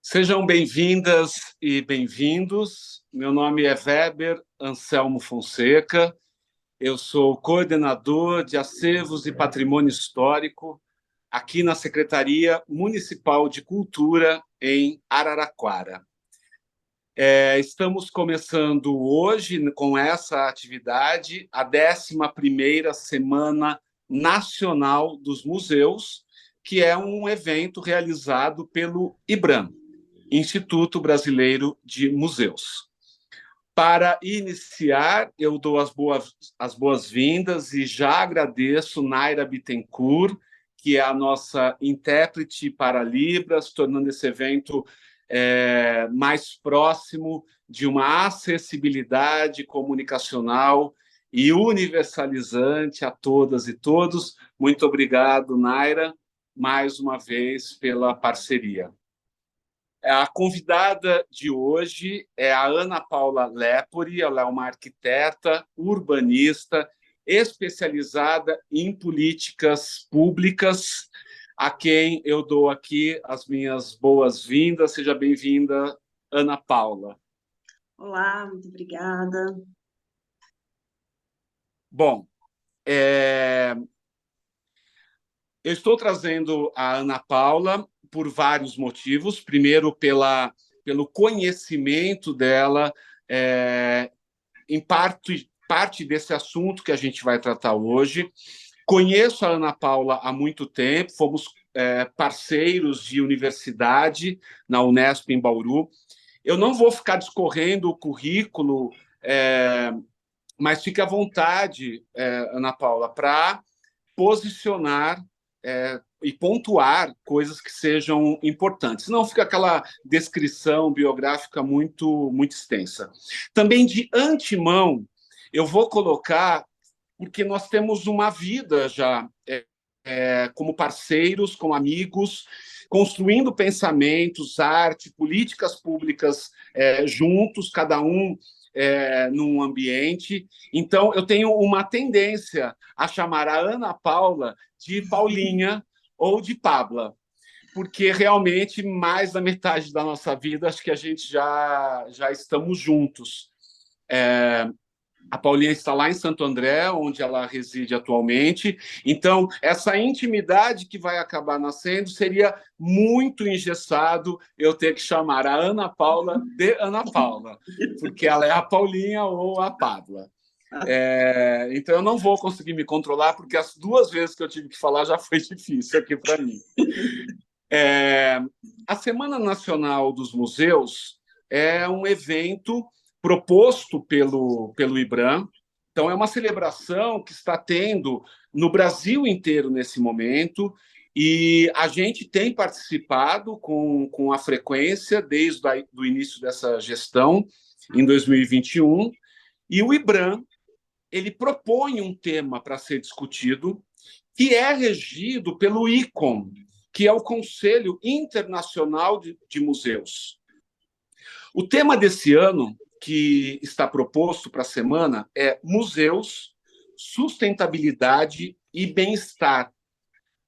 Sejam bem-vindas e bem-vindos. Meu nome é Weber Anselmo Fonseca. Eu sou coordenador de Acervos e Patrimônio Histórico aqui na Secretaria Municipal de Cultura em Araraquara. Estamos começando hoje com essa atividade a 11ª Semana Nacional dos Museus, que é um evento realizado pelo IBRAM, Instituto Brasileiro de Museus. Para iniciar, eu dou as boas-vindas e já agradeço Naira Bittencourt, que é a nossa intérprete para Libras, tornando esse evento mais próximo de uma acessibilidade comunicacional e universalizante a todas e todos. Muito obrigado, Naira, mais uma vez pela parceria. A convidada de hoje é a Ana Paula Lepori. Ela é uma arquiteta, urbanista, especializada em políticas públicas, a quem eu dou aqui as minhas boas-vindas. Seja bem-vinda, Ana Paula. Olá, muito obrigada. Bom, eu estou trazendo a Ana Paula por vários motivos. Primeiro, pelo conhecimento dela em parte desse assunto que a gente vai tratar hoje. Conheço a Ana Paula há muito tempo, fomos parceiros de universidade na Unesp em Bauru. Eu não vou ficar discorrendo o currículo, mas fique à vontade, Ana Paula, para posicionar e pontuar coisas que sejam importantes. Não fica aquela descrição biográfica muito extensa. Também, de antemão, eu vou colocar, porque nós temos uma vida já como parceiros, como amigos, construindo pensamentos, arte, políticas públicas juntos, cada um num ambiente. Então, eu tenho uma tendência a chamar a Ana Paula de Paulinha ou de Pabla, porque realmente mais da metade da nossa vida acho que a gente já estamos juntos. A Paulinha está lá em Santo André, onde ela reside atualmente. Então, essa intimidade que vai acabar nascendo seria muito engessado eu ter que chamar a Ana Paula de Ana Paula, porque ela é a Paulinha ou a Pabla. Então, eu não vou conseguir me controlar, porque as duas vezes que eu tive que falar já foi difícil aqui para mim. A Semana Nacional dos Museus é um evento proposto pelo IBRAM. Então, é uma celebração que está tendo no Brasil inteiro nesse momento, e a gente tem participado com a frequência desde o início dessa gestão, em 2021, e o IBRAM ele propõe um tema para ser discutido, que é regido pelo ICOM, que é o Conselho Internacional de Museus. O tema desse ano, que está proposto para a semana, é Museus, Sustentabilidade e Bem-Estar,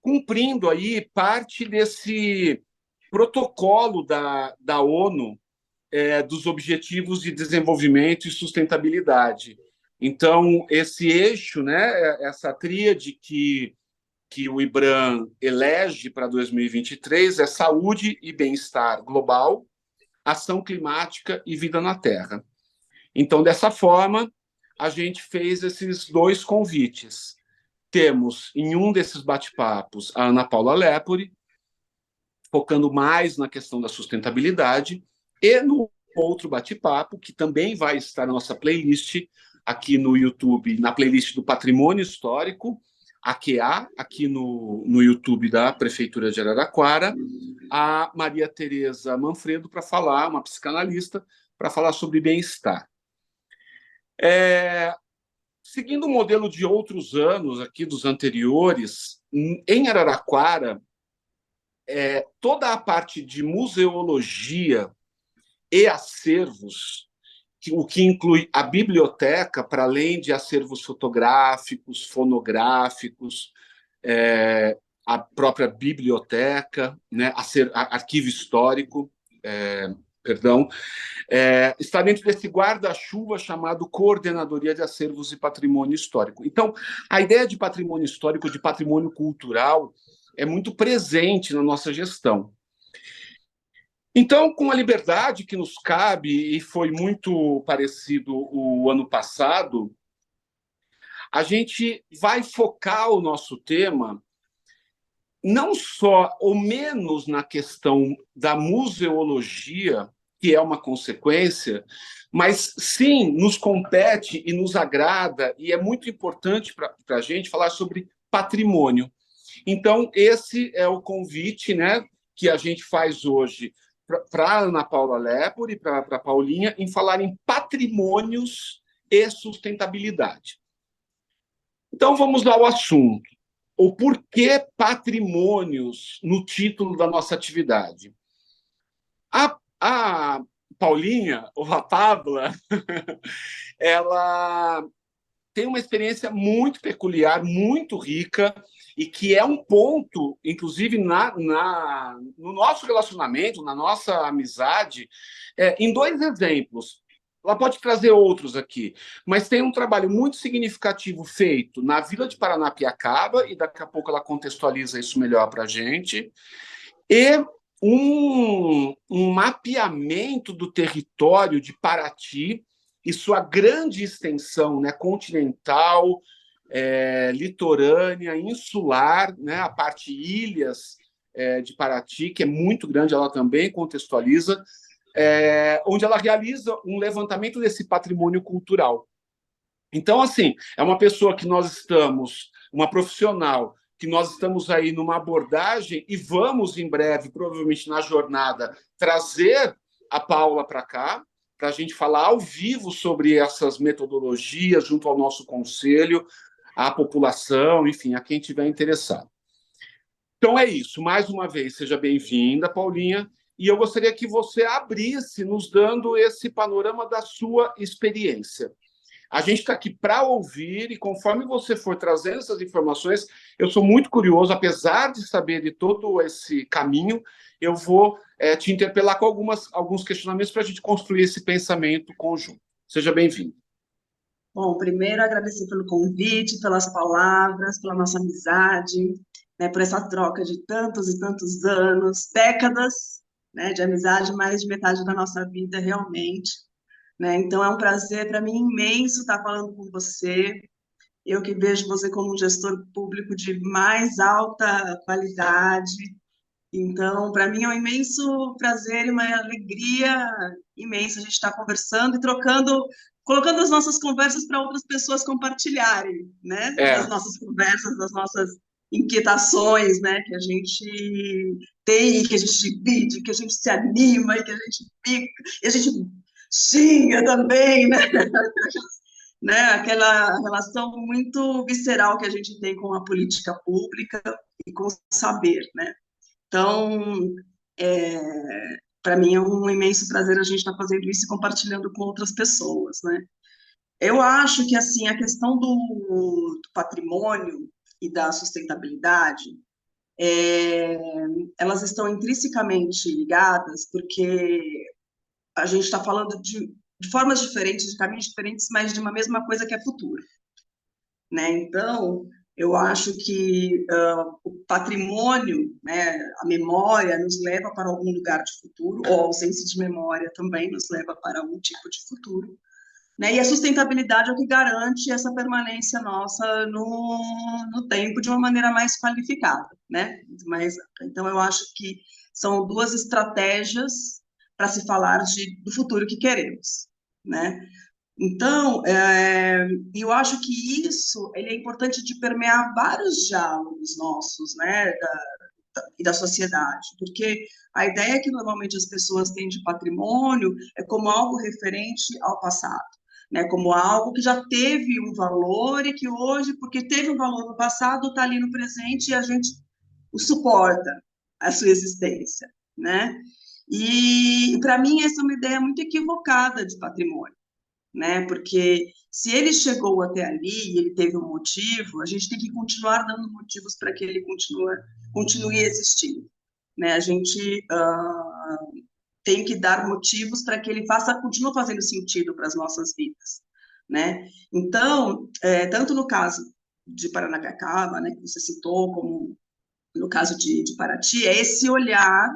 cumprindo aí parte desse protocolo da ONU dos Objetivos de Desenvolvimento e Sustentabilidade. Então, esse eixo, né, essa tríade que o IBRAM elege para 2023 é saúde e bem-estar global, ação climática e vida na Terra. Então, dessa forma, a gente fez esses dois convites. Temos, em um desses bate-papos, a Ana Paula Lepori, focando mais na questão da sustentabilidade, e no outro bate-papo, que também vai estar na nossa playlist aqui no YouTube, na playlist do Patrimônio Histórico, AQA, aqui no YouTube da Prefeitura de Araraquara, a Maria Tereza Manfredo para falar, uma psicanalista, para falar sobre bem-estar. Seguindo o modelo de outros anos, aqui dos anteriores, em Araraquara, toda a parte de museologia e acervos, o que inclui a biblioteca, para além de acervos fotográficos, fonográficos, a própria biblioteca, né, arquivo histórico, perdão, está dentro desse guarda-chuva chamado Coordenadoria de Acervos e Patrimônio Histórico. Então, a ideia de patrimônio histórico, de patrimônio cultural, é muito presente na nossa gestão. Então, com a liberdade que nos cabe, e foi muito parecido o ano passado, a gente vai focar o nosso tema não só ou menos na questão da museologia, que é uma consequência, mas sim nos compete e nos agrada, e é muito importante para a gente falar sobre patrimônio. Então, esse é o convite, né, que a gente faz hoje para a Ana Paula Lepore e para a Paulinha em falar em patrimônios e sustentabilidade. Então, vamos ao assunto. O porquê patrimônios no título da nossa atividade? A Paulinha, ou a Pabla, ela tem uma experiência muito peculiar, muito rica, e que é um ponto, inclusive, no nosso relacionamento, na nossa amizade, em dois exemplos. Ela pode trazer outros aqui, mas tem um trabalho muito significativo feito na Vila de Paranapiacaba, e daqui a pouco ela contextualiza isso melhor para a gente, e um mapeamento do território de Paraty e sua grande extensão, né, continental, litorânea, insular, né, a parte ilhas de Paraty, que é muito grande, ela também contextualiza, onde ela realiza um levantamento desse patrimônio cultural. Então, assim, é uma pessoa que nós estamos, uma profissional, que nós estamos aí numa abordagem e vamos, em breve, provavelmente na jornada, trazer a Paula para cá, para a gente falar ao vivo sobre essas metodologias, junto ao nosso conselho, à população, enfim, a quem tiver interessado. Então é isso. Mais uma vez, seja bem-vinda, Paulinha, e eu gostaria que você abrisse, nos dando esse panorama da sua experiência. A gente está aqui para ouvir, e conforme você for trazendo essas informações, eu sou muito curioso, apesar de saber de todo esse caminho, eu vou te interpelar com alguns questionamentos para a gente construir esse pensamento conjunto. Seja bem-vindo. Bom, primeiro agradecer pelo convite, pelas palavras, pela nossa amizade, né, por essa troca de tantos e tantos anos, décadas, né, de amizade, mais de metade da nossa vida, realmente. Né? Então, é um prazer para mim imenso estar falando com você. Eu que vejo você como um gestor público de mais alta qualidade. Então, para mim é um imenso prazer e uma alegria imensa a gente estar conversando e trocando, colocando as nossas conversas para outras pessoas compartilharem, né? Das nossas conversas, das nossas inquietações, né? Que a gente tem, que a gente divide, que a gente se anima e que a gente fica, e a gente xinga também, né? Né? Aquela relação muito visceral que a gente tem com a política pública e com o saber, né? Então, para mim é um imenso prazer a gente estar fazendo isso e compartilhando com outras pessoas, né? Eu acho que, assim, a questão do patrimônio e da sustentabilidade, elas estão intrinsecamente ligadas, porque a gente está falando de formas diferentes, de caminhos diferentes, mas de uma mesma coisa que é futuro, né? Então, eu acho que o patrimônio, né, a memória, nos leva para algum lugar de futuro, ou a ausência de memória também nos leva para algum tipo de futuro. Né? E a sustentabilidade é o que garante essa permanência nossa no tempo de uma maneira mais qualificada. Né? Então, eu acho que são duas estratégias para se falar do futuro que queremos. Né? Então, eu acho que isso ele é importante de permear vários diálogos nossos, né, e da sociedade, porque a ideia que normalmente as pessoas têm de patrimônio é como algo referente ao passado, né, como algo que já teve um valor e que hoje, porque teve um valor no passado, está ali no presente e a gente o suporta, a sua existência, né? E para mim essa é uma ideia muito equivocada de patrimônio, né? Porque se ele chegou até ali e ele teve um motivo, a gente tem que continuar dando motivos para que ele continue existindo, né? A gente tem que dar motivos para que ele continue fazendo sentido para as nossas vidas, né? Então, tanto no caso de Paranapiacaba, né, que você citou, como no caso de Paraty, é esse olhar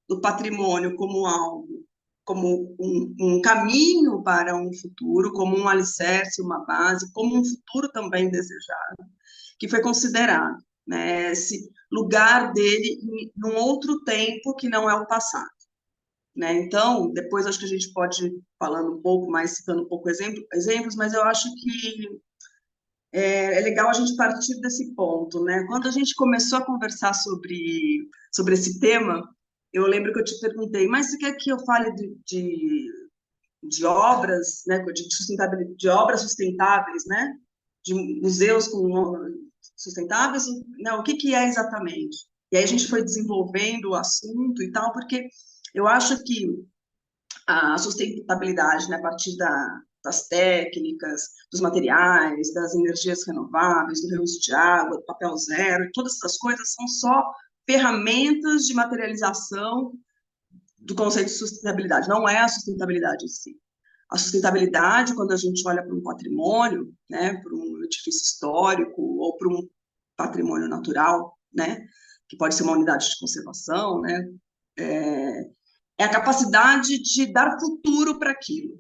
do patrimônio como algo, como um caminho para um futuro, como um alicerce, uma base, como um futuro também desejado, que foi considerado, né, esse lugar dele num outro tempo que não é o passado. Né? Então, depois acho que a gente pode ir falando um pouco mais, citando um pouco exemplos, mas eu acho que é legal a gente partir desse ponto, né? Quando a gente começou a conversar sobre esse tema, eu lembro que eu te perguntei, mas você quer que eu fale de obras, né? De sustentabilidade, de obras sustentáveis, né? De museus sustentáveis, né? O que é exatamente? E aí a gente foi desenvolvendo o assunto e tal, porque eu acho que a sustentabilidade, né, a partir das técnicas, dos materiais, das energias renováveis, do reuso de água, do papel zero, todas essas coisas são só ferramentas de materialização do conceito de sustentabilidade, não é a sustentabilidade em si. A sustentabilidade, quando a gente olha para um patrimônio, né, para um edifício histórico ou para um patrimônio natural, né, que pode ser uma unidade de conservação, né, é a capacidade de dar futuro para aquilo.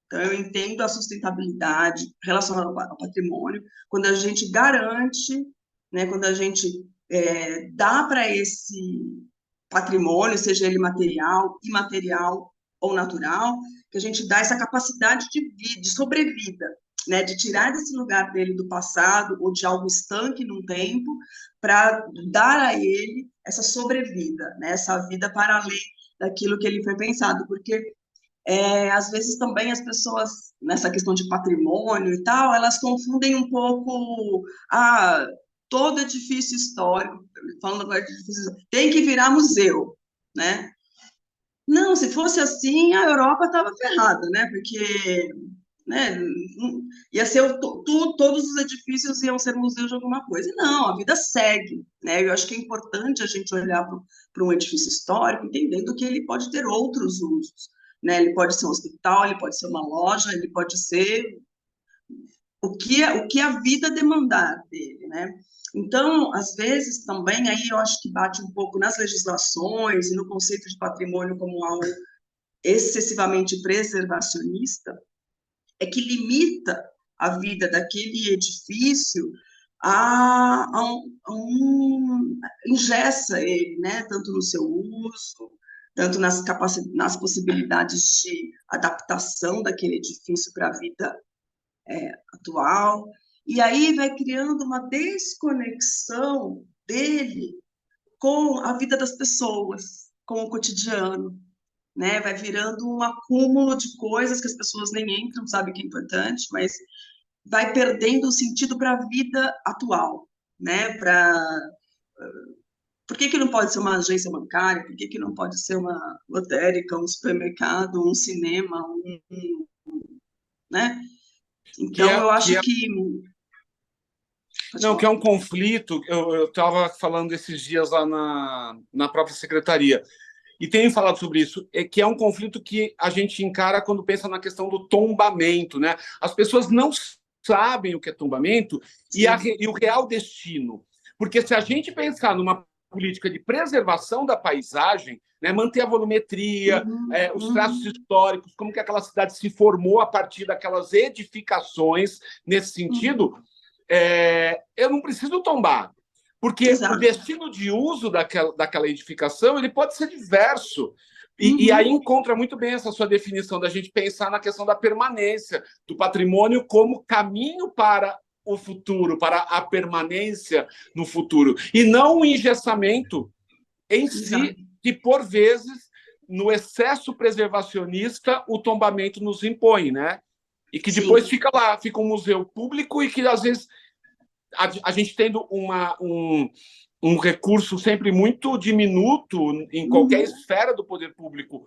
Então, eu entendo a sustentabilidade relacionada ao patrimônio, quando a gente garante, né, quando a gente dá para esse patrimônio, seja ele material, imaterial ou natural, que a gente dá essa capacidade de sobrevida, né, de tirar desse lugar dele do passado ou de algo estanque num tempo, para dar a ele essa sobrevida, né, essa vida para além daquilo que ele foi pensado, porque às vezes também as pessoas, nessa questão de patrimônio e tal, elas confundem um pouco todo edifício histórico, falando agora de edifício, tem que virar museu, né? Não, se fosse assim, a Europa estava ferrada, né? Porque, né, ia ser todos os edifícios iam ser museus de alguma coisa. Não, a vida segue, né? Eu acho que é importante a gente olhar para um edifício histórico, entendendo que ele pode ter outros usos, né? Ele pode ser um hospital, ele pode ser uma loja, ele pode ser o que a vida demandar dele, né? Então, às vezes também, aí eu acho que bate um pouco nas legislações e no conceito de patrimônio como algo excessivamente preservacionista, é que limita a vida daquele edifício engessa ele, né? Tanto no seu uso, tanto nas possibilidades de adaptação daquele edifício para a vida atual, e aí vai criando uma desconexão dele com a vida das pessoas, com o cotidiano, né? Vai virando um acúmulo de coisas que as pessoas nem entram, sabe que é importante, mas vai perdendo o sentido para a vida atual, né? Por que não pode ser uma agência bancária? Por que não pode ser uma lotérica, um supermercado, um cinema, né? Que Então, é, eu que acho é, que... Pode não, que é falar. um conflito. Eu estava falando esses dias lá na própria secretaria, e tenho falado sobre isso, que é um conflito que a gente encara quando pensa na questão do tombamento, né? As pessoas não sabem o que é tombamento e o real destino. Porque se a gente pensar numa política de preservação da paisagem, né, manter a volumetria, os traços históricos, como que aquela cidade se formou a partir daquelas edificações, nesse sentido, eu não preciso tombar, porque o Exato. destino de uso daquela edificação ele pode ser diverso. E aí encontra muito bem essa sua definição da gente pensar na questão da permanência do patrimônio como caminho para o futuro, para a permanência no futuro, e não o engessamento em si, Exato. que por vezes, no excesso preservacionista, o tombamento nos impõe, né? E que depois Sim. fica lá, fica um museu público e que às vezes a gente tendo um recurso sempre muito diminuto em qualquer esfera do poder público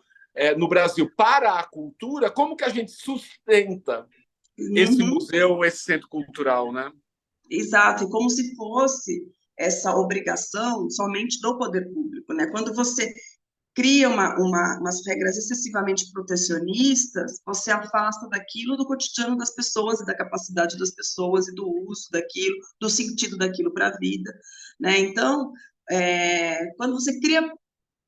no Brasil para a cultura, como que a gente sustenta esse museu, esse centro cultural, né? Exato. E como se fosse essa obrigação somente do poder público, né? Quando você cria umas regras excessivamente protecionistas, você afasta daquilo do cotidiano das pessoas e da capacidade das pessoas e do uso daquilo, do sentido daquilo para a vida, né? Então, quando você cria,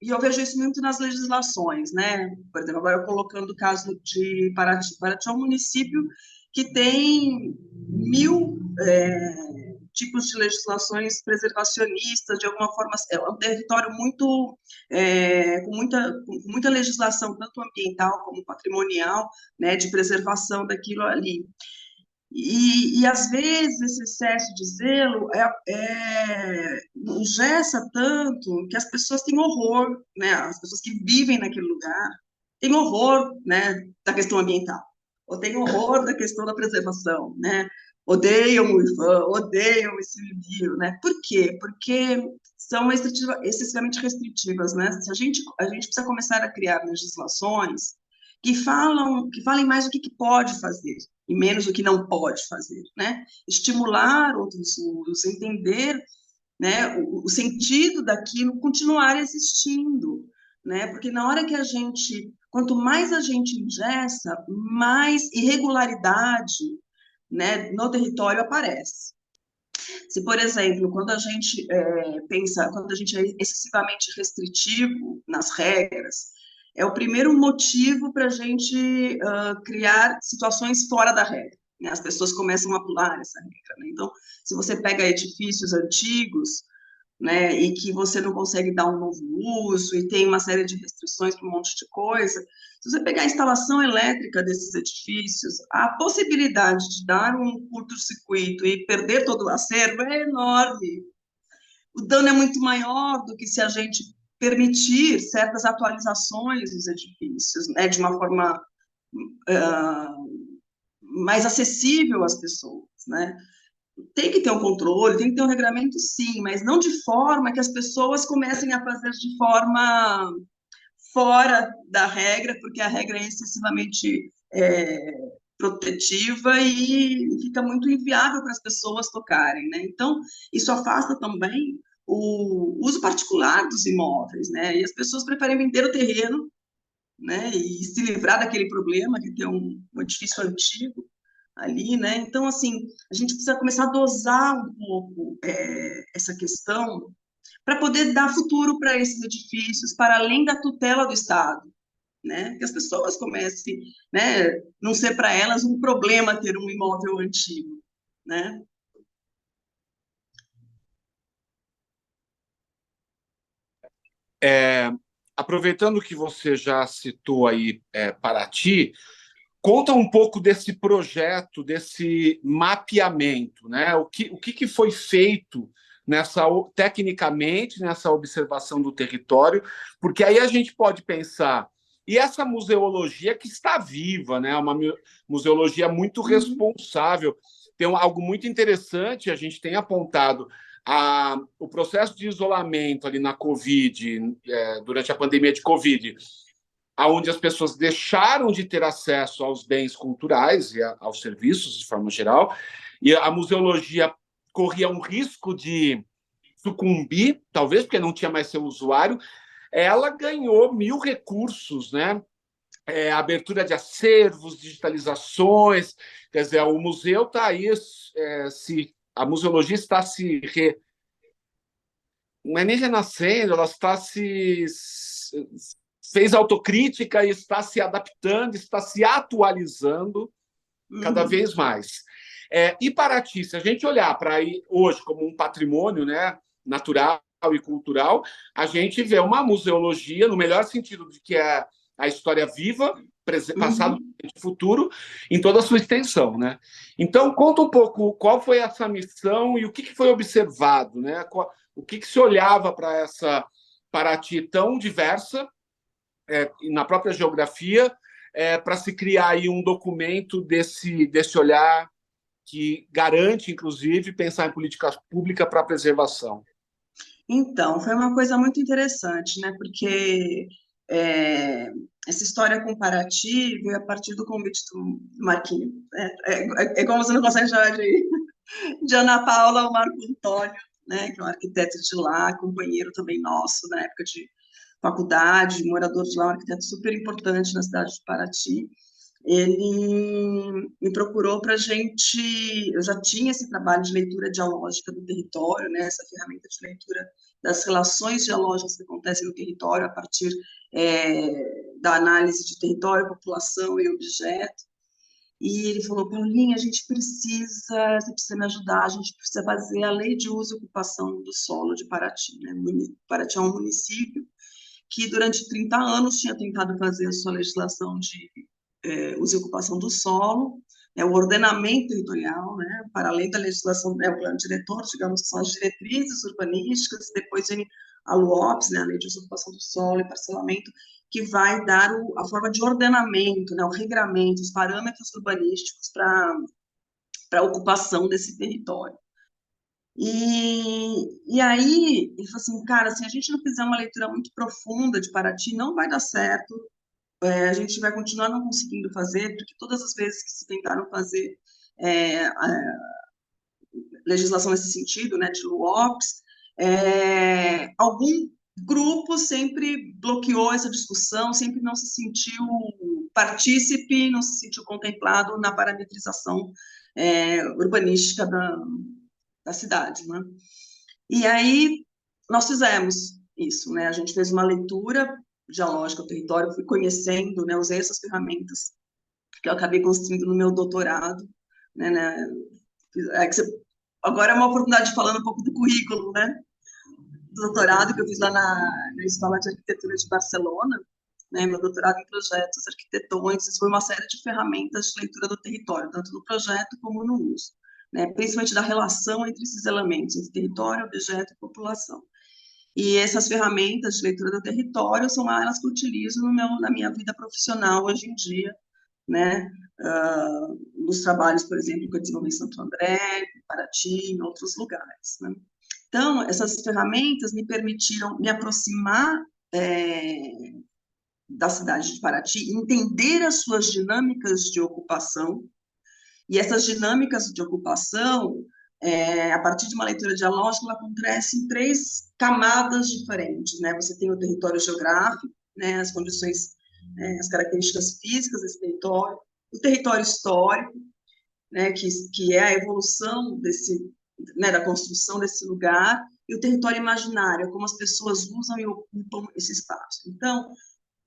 e eu vejo isso muito nas legislações, né? Por exemplo, agora eu colocando o caso de Paraty. Paraty é um município que tem 1.000 tipos de legislações preservacionistas, de alguma forma, é um território muito, com muita legislação, tanto ambiental como patrimonial, né, de preservação daquilo ali. E às vezes, esse excesso de zelo engessa tanto que as pessoas têm horror, né, as pessoas que vivem naquele lugar têm horror, né, da questão ambiental, ou têm horror da questão da preservação, né, odeiam o IFAM, odeiam esse envio, né, por quê? Porque são excessivamente restritivas, né, se a gente precisa começar a criar legislações que falem mais o que pode fazer, e menos o que não pode fazer, né? Estimular outros usos, entender, né, o sentido daquilo continuar existindo, né? Porque na hora que quanto mais a gente ingessa, mais irregularidade, né, no território aparece. Se, por exemplo, quando a gente quando a gente é excessivamente restritivo nas regras, é o primeiro motivo para a gente criar situações fora da regra, né? As pessoas começam a pular essa regra, né? Então, se você pega edifícios antigos, né, e que você não consegue dar um novo uso, e tem uma série de restrições para um monte de coisa, se você pegar a instalação elétrica desses edifícios, a possibilidade de dar um curto-circuito e perder todo o acervo é enorme. O dano é muito maior do que se a gente permitir certas atualizações dos edifícios, né, de uma forma mais acessível às pessoas, né? Tem que ter um controle, tem que ter um regramento, sim, mas não de forma que as pessoas comecem a fazer de forma fora da regra, porque a regra é excessivamente protetiva e fica muito inviável para as pessoas tocarem, né? Então, isso afasta também o uso particular dos imóveis, né? E as pessoas preferem vender o terreno, né? E se livrar daquele problema de ter um edifício antigo ali, né? Então, assim, a gente precisa começar a dosar um pouco essa questão para poder dar futuro para esses edifícios, para além da tutela do Estado, né? Que as pessoas comecem, né? Não ser para elas um problema ter um imóvel antigo, né? Aproveitando que você já citou aí Paraty, conta um pouco desse projeto, desse mapeamento, né? O que foi feito tecnicamente nessa observação do território, porque aí a gente pode pensar, e essa museologia que está viva, né? Uma museologia muito responsável. Tem algo muito interessante, a gente tem apontado o processo de isolamento ali na Covid, durante a pandemia de Covid, onde as pessoas deixaram de ter acesso aos bens culturais e aos serviços de forma geral, e a museologia corria um risco de sucumbir, talvez porque não tinha mais seu usuário. Ela ganhou 1.000 recursos, né? Abertura de acervos, digitalizações, quer dizer, o museu está aí, a museologia está não é nem renascendo, ela está fez autocrítica e está se adaptando, está se atualizando cada vez mais. E Paraty, se a gente olhar para aí hoje como um patrimônio, né, natural e cultural, a gente vê uma museologia, no melhor sentido de que é a história viva, passado, presente e futuro, em toda a sua extensão, né? Então, conta um pouco qual foi essa missão e o que foi observado, né? O que se olhava para essa Paraty tão diversa, na própria geografia, para se criar aí um documento desse olhar que garante, inclusive, pensar em política pública para a preservação. Então, foi uma coisa muito interessante, né? Porque essa história comparativa veio a partir do convite do Marquinhos. É como você não consegue chamar de Ana Paula ou Marco Antônio, né? Que é um arquiteto de lá, companheiro também nosso, na época faculdade, morador de lá, um arquiteto super importante na cidade de Paraty. Ele me procurou para a gente. Eu já tinha esse trabalho de leitura dialógica do território, né, essa ferramenta de leitura das relações dialógicas que acontecem no território a partir da análise de território, população e objeto. E ele falou: Paulinha, você precisa me ajudar, a gente precisa fazer a lei de uso e ocupação do solo de Paraty, né? Paraty é um município que durante 30 anos tinha tentado fazer a sua legislação de uso e ocupação do solo, né, o ordenamento territorial, né, para além da legislação, né, o plano diretor, digamos que são as diretrizes urbanísticas, depois vem a LUOPS, né, a Lei de Uso e Ocupação do Solo e Parcelamento, que vai dar a forma de ordenamento, né, o regramento, os parâmetros urbanísticos para a ocupação desse território. E aí, ele falou assim, cara, se a gente não fizer uma leitura muito profunda de Paraty, não vai dar certo, a gente vai continuar não conseguindo fazer, porque todas as vezes que se tentaram fazer legislação nesse sentido, né, de LUOPs, algum grupo sempre bloqueou essa discussão, sempre não se sentiu partícipe, não se sentiu contemplado na parametrização urbanística da cidade, né? E aí nós fizemos isso, né? A gente fez uma leitura dialógica do território, fui conhecendo, né? Usei essas ferramentas que eu acabei construindo no meu doutorado, né? Agora é uma oportunidade de falar um pouco do currículo, né? Do doutorado que eu fiz lá na Escola de Arquitetura de Barcelona, né? Meu doutorado em projetos arquitetônicos, foi uma série de ferramentas de leitura do território, tanto no projeto como no uso, né? Principalmente da relação entre esses elementos, entre território, objeto e população. E essas ferramentas de leitura do território são elas que eu utilizo na minha vida profissional hoje em dia, né? Nos trabalhos, por exemplo, que eu desenvolvi em Santo André, em Paraty, em outros lugares, né? Então, essas ferramentas me permitiram me aproximar da cidade de Paraty, entender as suas dinâmicas de ocupação, e essas dinâmicas de ocupação, a partir de uma leitura dialógica, ela acontece em 3 camadas diferentes, né? Você tem o território geográfico, né? As condições, as características físicas desse território, o território histórico, né? Que é a evolução né? Da construção desse lugar, e o território imaginário, como as pessoas usam e ocupam esse espaço. Então,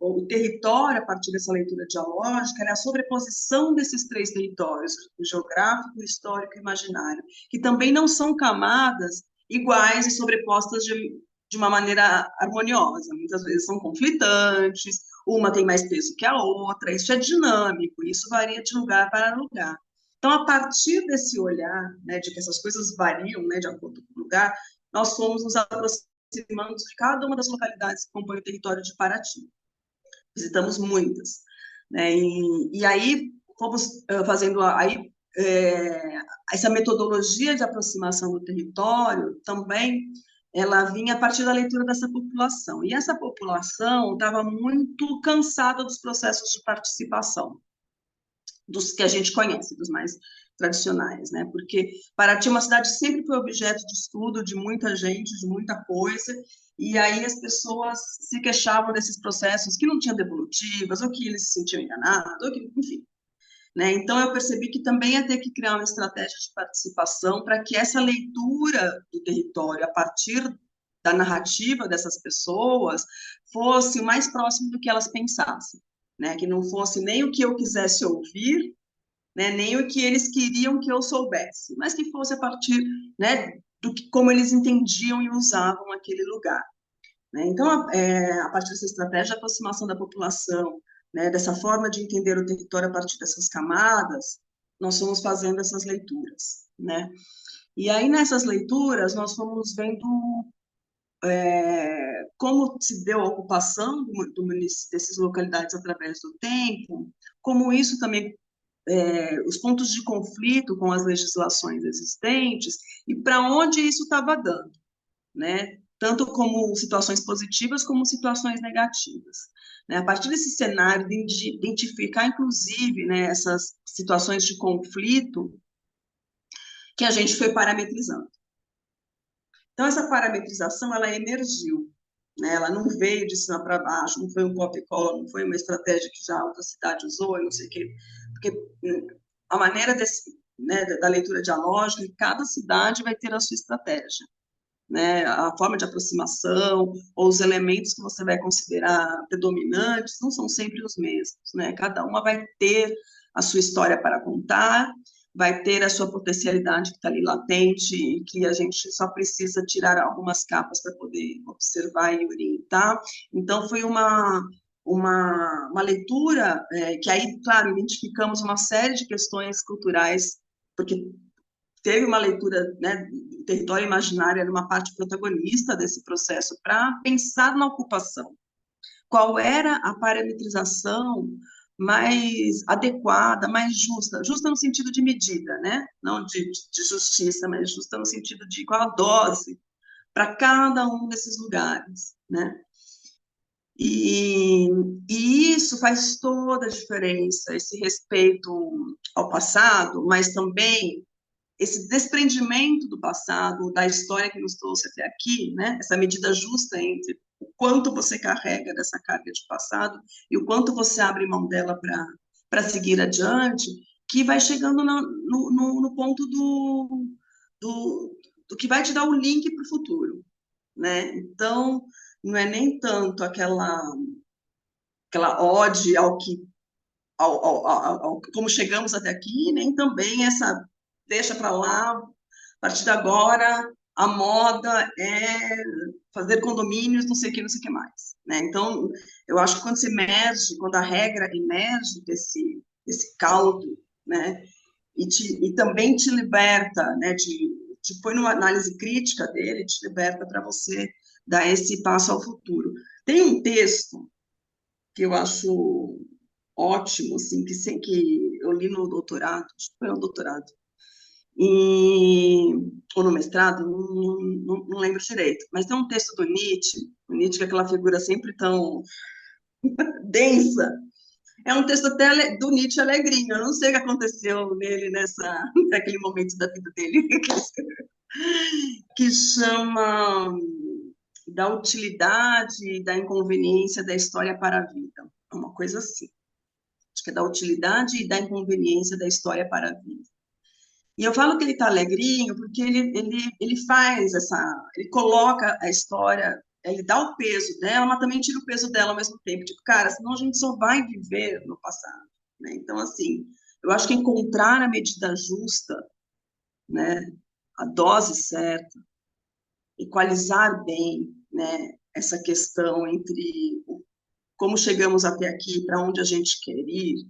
o território, a partir dessa leitura dialógica, é a sobreposição desses 3 territórios, o geográfico, o histórico e o imaginário, que também não são camadas iguais e sobrepostas de uma maneira harmoniosa. Muitas vezes são conflitantes, uma tem mais peso que a outra, isso é dinâmico, isso varia de lugar para lugar. Então, a partir desse olhar, né, de que essas coisas variam, né, de acordo com o lugar, nós fomos nos aproximando de cada uma das localidades que compõem o território de Paraty. Visitamos muitas, né? E aí fomos fazendo essa metodologia de aproximação do território também, ela vinha a partir da leitura dessa população, e essa população estava muito cansada dos processos de participação, dos que a gente conhece, dos mais tradicionais, né? Porque Paraty é uma cidade que sempre foi objeto de estudo de muita gente, de muita coisa, e aí as pessoas se queixavam desses processos que não tinham devolutivas, ou que eles se sentiam enganados, ou que, enfim. Né? Então, eu percebi que também ia ter que criar uma estratégia de participação para que essa leitura do território, a partir da narrativa dessas pessoas, fosse o mais próximo do que elas pensassem, né? Que não fosse nem o que eu quisesse ouvir, né? Nem o que eles queriam que eu soubesse, mas que fosse a partir, né, como eles entendiam e usavam aquele lugar. Né? Então, a partir dessa estratégia de aproximação da população, né, dessa forma de entender o território a partir dessas camadas, nós fomos fazendo essas leituras, né? E aí, nessas leituras, nós fomos vendo como se deu a ocupação dessas localidades através do tempo, como isso também, os pontos de conflito com as legislações existentes, e para onde isso estava dando, né? Tanto como situações positivas como situações negativas. Né? A partir desse cenário, de identificar, inclusive, né, essas situações de conflito, que a gente foi parametrizando. Então, essa parametrização, ela emergiu, né? Ela não veio de cima para baixo, não foi um copia e cola, não foi uma estratégia que já outra cidade usou, e não sei o quê. Porque a maneira né, da leitura dialógica, cada cidade vai ter a sua estratégia, né? A forma de aproximação ou os elementos que você vai considerar predominantes não são sempre os mesmos, né? Cada uma vai ter a sua história para contar, vai ter a sua potencialidade que está ali latente e que a gente só precisa tirar algumas capas para poder observar e orientar. Então, foi uma leitura que aí, claro, identificamos uma série de questões culturais, porque teve uma leitura, né, do território imaginário era uma parte protagonista desse processo para pensar na ocupação. Qual era a parametrização mais adequada, mais justa? Justa no sentido de medida, né? Não de justiça, mas justa no sentido de qual a dose para cada um desses lugares, né? E, e isso faz toda a diferença, esse respeito ao passado, mas também esse desprendimento do passado, da história que nos trouxe até aqui, né? Essa medida justa entre o quanto você carrega dessa carga de passado e o quanto você abre mão dela para seguir adiante, que vai chegando no ponto do, do que vai te dar o link para o futuro, né? Então, não é nem tanto aquela ode ao que como chegamos até aqui, nem também essa deixa para lá, a partir de agora a moda é fazer condomínios, não sei o que, não sei o que mais, né? Então, eu acho que quando se emerge, quando a regra emerge desse caldo, né? E também te liberta, né? Te põe numa análise crítica dele, te liberta para você dar esse passo ao futuro. Tem um texto que eu acho ótimo, assim, que eu li no doutorado, acho que foi no doutorado, ou no mestrado, não lembro direito, mas tem um texto do Nietzsche, o Nietzsche que é aquela figura sempre tão densa, é um texto até do Nietzsche alegrinho, eu não sei o que aconteceu nele naquele momento da vida dele, que chama da utilidade e da inconveniência da história para a vida, uma coisa assim. Acho que é da utilidade e da inconveniência da história para a vida. E eu falo que ele está alegrinho porque ele faz ele coloca a história, ele dá o peso dela, mas também tira o peso dela ao mesmo tempo. Tipo, cara, senão a gente só vai viver no passado, né? Então, assim, eu acho que encontrar a medida justa, né, a dose certa, equalizar bem, né, essa questão entre como chegamos até aqui, para onde a gente quer ir,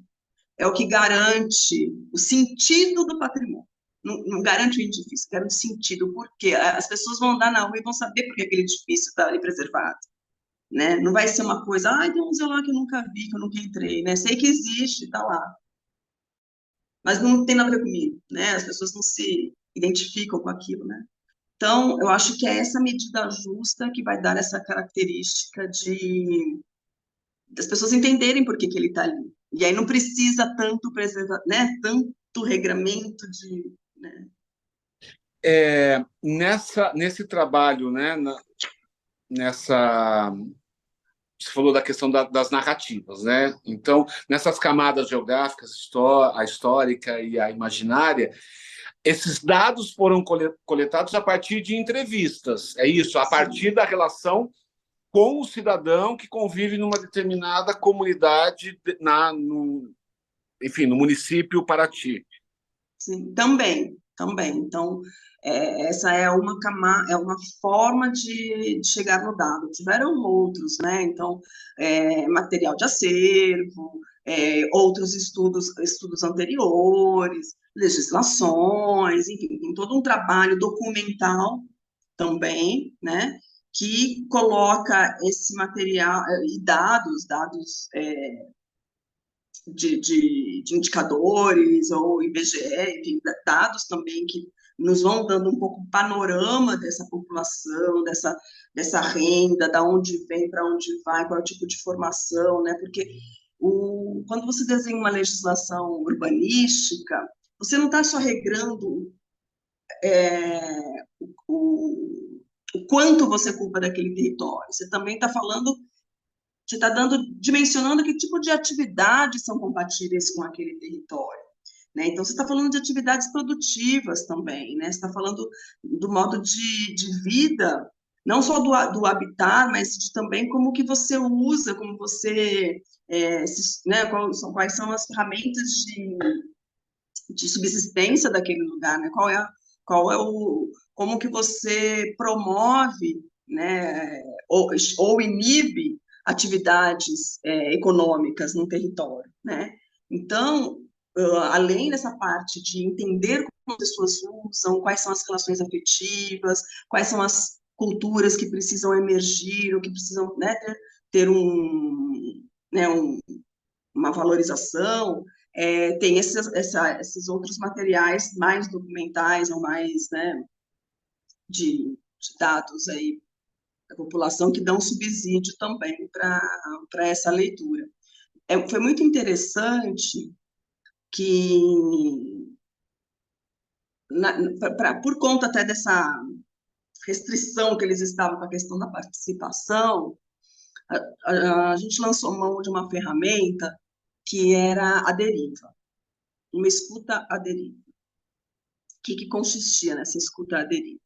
é o que garante o sentido do patrimônio. Não garante o edifício, garante o sentido, porque as pessoas vão andar na rua e vão saber por que aquele edifício está ali preservado, né? Não vai ser uma coisa, tem um museu lá que eu nunca vi, que eu nunca entrei, né? Sei que existe, está lá, mas não tem nada a ver comigo, né? As pessoas não se identificam com aquilo, né? Então, eu acho que é essa medida justa que vai dar essa característica das pessoas entenderem por que ele está ali. E aí não precisa tanto preservar, né? Tanto regramento né? Nesse trabalho, né, nessa você falou da questão das narrativas, né? Então, nessas camadas geográficas, a histórica e a imaginária, esses dados foram coletados a partir de entrevistas, é isso, a partir Sim. da relação com o cidadão que convive numa determinada comunidade, enfim, no município Paraty. Sim, também. Então, essa é uma forma de chegar no dado. Tiveram outros, né? Então, material de acervo, outros estudos anteriores, legislações, enfim, tem todo um trabalho documental também, né? Que coloca esse material e dados de indicadores, ou IBGE, enfim, dados também que nos vão dando um pouco panorama dessa população, dessa renda, da onde vem, para onde vai, qual é o tipo de formação, né? Porque quando você desenha uma legislação urbanística, você não está só regrando o, o quanto você culpa daquele território. Você também está falando, você está dimensionando que tipo de atividades são compatíveis com aquele território. Né? Então, você está falando de atividades produtivas também, né? Você está falando do modo de vida, não só do habitar, mas também como que você usa, como você, né? Quais são as ferramentas de subsistência daquele lugar, né? Como que você promove, né? Ou inibe atividades econômicas no território, né? Então, além dessa parte de entender como as pessoas usam, quais são as relações afetivas, quais são as culturas que precisam emergir, ou que precisam, né, ter né, uma valorização, tem esses outros materiais mais documentais ou mais, né, de dados aí da população que dão subsídio também para essa leitura. Foi muito interessante que, por conta até dessa restrição que eles estavam com a questão da participação, a gente lançou mão de uma ferramenta que era a deriva, uma escuta à deriva. O que consistia nessa escuta à deriva?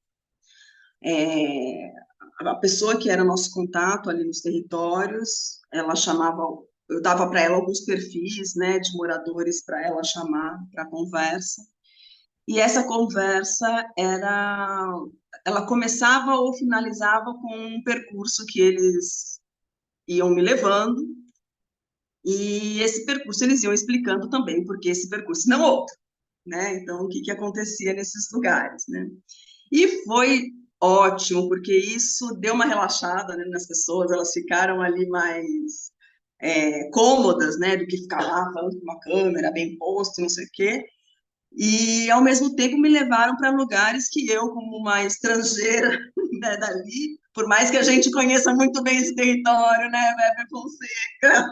A pessoa que era nosso contato ali nos territórios, ela chamava, eu dava para ela alguns perfis, né, de moradores para ela chamar para conversa, e essa conversa ela começava ou finalizava com um percurso que eles iam me levando, e esse percurso eles iam explicando também porque esse percurso não outro, né? Então, o que acontecia nesses lugares, né? E foi ótimo, porque isso deu uma relaxada, né, nas pessoas, elas ficaram ali mais cômodas, né, do que ficar lá falando com uma câmera bem posto, não sei o quê. E, ao mesmo tempo, me levaram para lugares que eu, como uma estrangeira, né, dali, por mais que a gente conheça muito bem esse território, né, Weber Fonseca,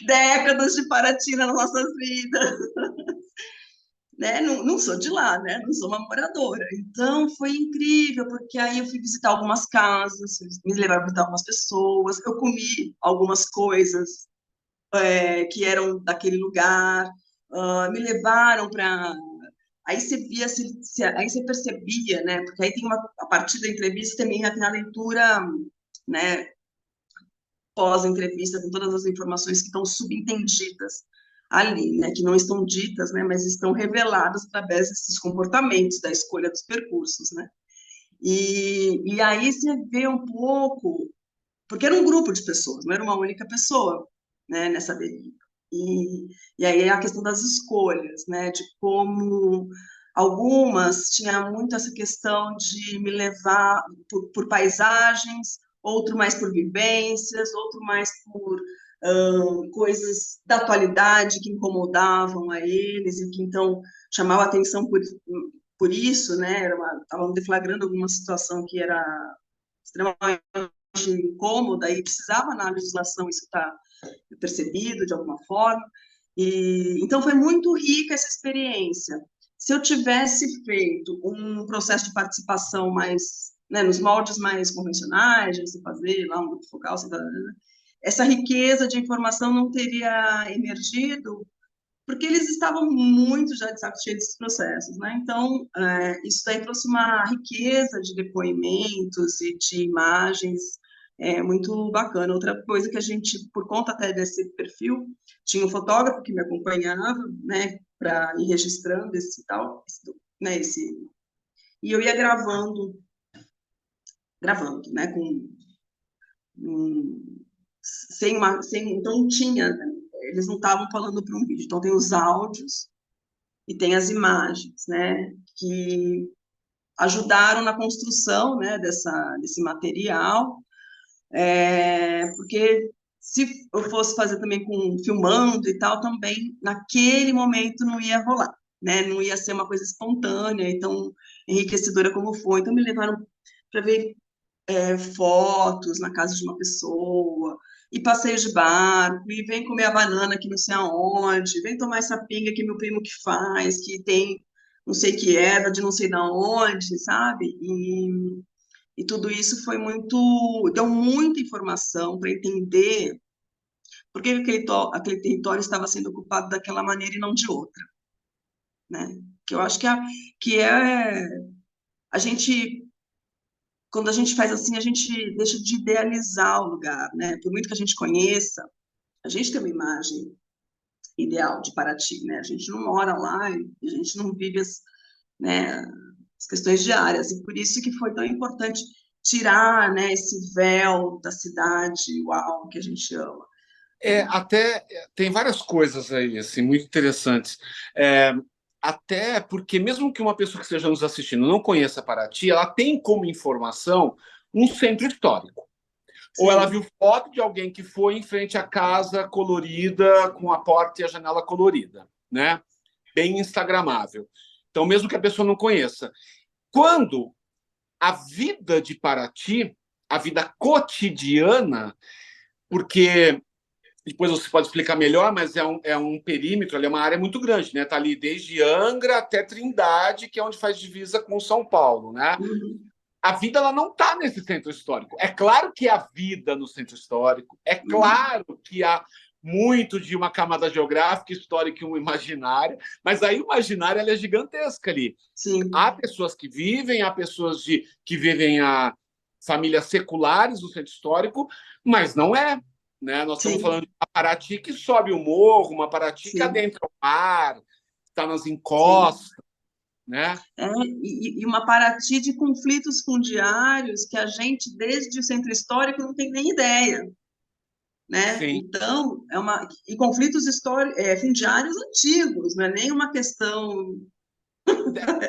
décadas de Paraty nas nossas vidas, né? Não sou de lá, né? Não sou uma moradora. Então, foi incrível, porque aí eu fui visitar algumas casas, me levaram a visitar algumas pessoas, eu comi algumas coisas que eram daquele lugar, me levaram para... Aí você via, aí você percebia, né? Porque aí tem a partir da entrevista também tem a leitura, né? Pós-entrevista, com todas as informações que estão subentendidas ali, né, que não estão ditas, né, mas estão reveladas através desses comportamentos, da escolha dos percursos, né. E aí você vê um pouco, porque era um grupo de pessoas, não era uma única pessoa, né, nessa deriva. E aí é a questão das escolhas, né, de como algumas tinham muito essa questão de me levar por paisagens, outro mais por vivências, outro mais por coisas da atualidade que incomodavam a eles e que então chamava atenção por isso, né? Estavam deflagrando alguma situação que era extremamente incômoda e precisava na legislação isso estar percebido de alguma forma. E então foi muito rica essa experiência. Se eu tivesse feito um processo de participação mais, né, nos moldes mais convencionais, de você fazer lá um grupo focal, essa riqueza de informação não teria emergido, porque eles estavam muito já de saco cheio desses processos, né? Então, isso daí trouxe uma riqueza de depoimentos e de imagens muito bacana. Outra coisa que a gente, por conta até desse perfil, tinha um fotógrafo que me acompanhava, né, para ir registrando esse tal, né, e eu ia gravando, né, então tinha, eles não estavam falando para um vídeo, então tem os áudios e tem as imagens, né, que ajudaram na construção, né, desse material, porque se eu fosse fazer também com filmando e tal, também naquele momento não ia rolar, né, não ia ser uma coisa espontânea e tão enriquecedora como foi, então me levaram para ver fotos na casa de uma pessoa, e passeios de barco, e vem comer a banana que não sei aonde, vem tomar essa pinga que meu primo que faz, que tem não sei que erva de não sei da onde, sabe? E tudo isso deu muita informação para entender por que aquele território estava sendo ocupado daquela maneira e não de outra, né? Que eu acho que é a gente, quando a gente faz assim, a gente deixa de idealizar o lugar, né? Por muito que a gente conheça, a gente tem uma imagem ideal de Paraty, né? A gente não mora lá e a gente não vive né, as questões diárias, e por isso que foi tão importante tirar, né, esse véu da cidade, uau, que a gente ama. Até tem várias coisas aí, assim, muito interessantes. É, até porque, mesmo que uma pessoa que esteja nos assistindo não conheça Paraty, ela tem como informação um centro histórico. Ou ela Sim, viu foto de alguém que foi em frente à casa colorida, com a porta e a janela colorida, né? Bem instagramável. Então, mesmo que a pessoa não conheça. Quando a vida de Paraty, a vida cotidiana, porque depois você pode explicar melhor, mas é um perímetro, ali é uma área muito grande, né? Tá ali desde Angra até Trindade, que é onde faz divisa com São Paulo, né? uhum, A vida ela não está nesse centro histórico. É claro que há vida no centro histórico, é uhum, claro que há muito de uma camada geográfica, histórica e uma imaginária, mas a imaginária ela é gigantesca ali. Há sim, pessoas que vivem, há pessoas que vivem a famílias seculares no centro histórico, mas não é. Né? Nós estamos falando sim, de uma Paraty que sobe o morro, uma Paraty que sim, adentra o mar, está nas sim. encostas, né? E uma Paraty de conflitos fundiários que a gente, desde o centro histórico, não tem nem ideia, né? Sim. Então, e conflitos fundiários antigos, não é nem uma questão.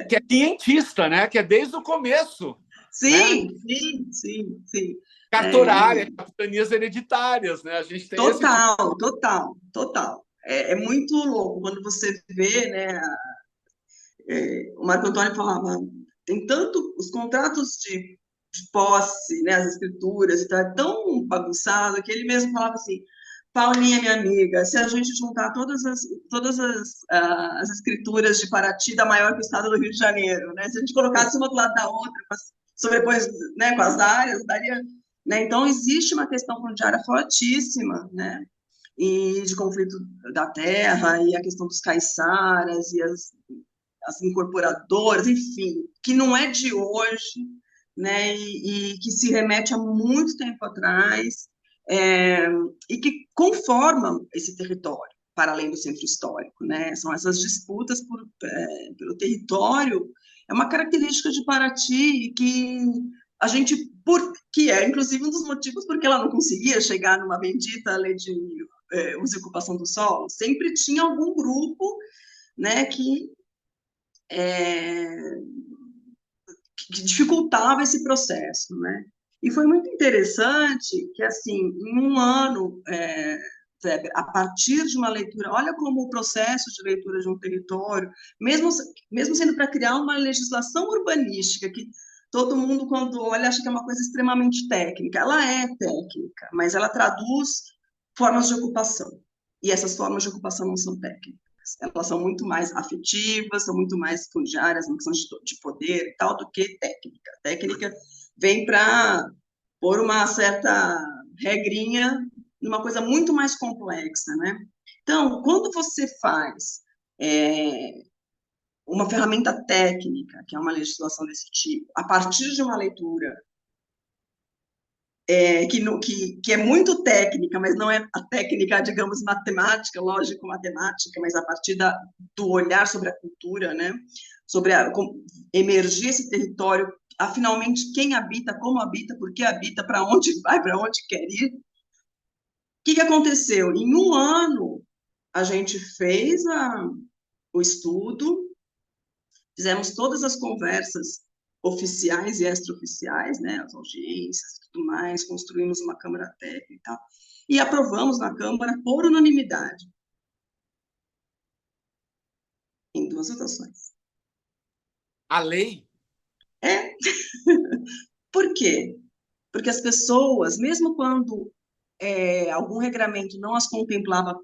Que é cientista, né? Que é desde o começo, né? Sim, sim, sim, sim. É, Cartorária, capitanias hereditárias, né? A gente tem esse tipo. total, total, total. É muito louco quando você vê, né? O Marco Antônio falava, tem tanto os contratos de posse, né? As escrituras, e tal, é tão bagunçado que ele mesmo falava assim. Paulinha, minha amiga, se a gente juntar todas as escrituras de Paraty, dá maior que o estado do Rio de Janeiro, né? Se a gente colocasse uma do lado da outra, sobrepôs, né, com as áreas, daria. Né? Então, existe uma questão fundiária fortíssima, né? E de conflito da terra, e a questão dos caiçaras, e as incorporadoras, enfim, que não é de hoje, né? E que se remete a muito tempo atrás, é, e que conformam esse território, para além do centro histórico, né? São essas disputas pelo território, é uma característica de Paraty que a gente, que é inclusive um dos motivos porque ela não conseguia chegar numa bendita lei de uso e ocupação do solo, sempre tinha algum grupo, né, é, que dificultava esse processo, né? E foi muito interessante que, assim, em um ano, Weber, a partir de uma leitura, olha como o processo de leitura de um território, mesmo sendo para criar uma legislação urbanística, que todo mundo, quando olha, acha que é uma coisa extremamente técnica. Ela é técnica, mas ela traduz formas de ocupação. E essas formas de ocupação não são técnicas. Elas são muito mais afetivas, são muito mais fundiárias, não são de poder e tal, do que técnica. A técnica vem para pôr uma certa regrinha numa coisa muito mais complexa, né? Então, quando você faz uma ferramenta técnica, que é uma legislação desse tipo, a partir de uma leitura que é muito técnica, mas não é a técnica, digamos, matemática, lógico-matemática, mas a partir do olhar sobre a cultura, né? Sobre emergir esse território, finalmente quem habita, como habita, por que habita, para onde vai, para onde quer ir. O que aconteceu? Em um ano, a gente fez o estudo, fizemos todas as conversas oficiais e extraoficiais, né, as audiências e tudo mais, construímos uma Câmara Técnica e tal, e aprovamos na Câmara por unanimidade, em duas votações. A lei. É, por quê? Porque as pessoas, mesmo quando algum regramento não as contemplava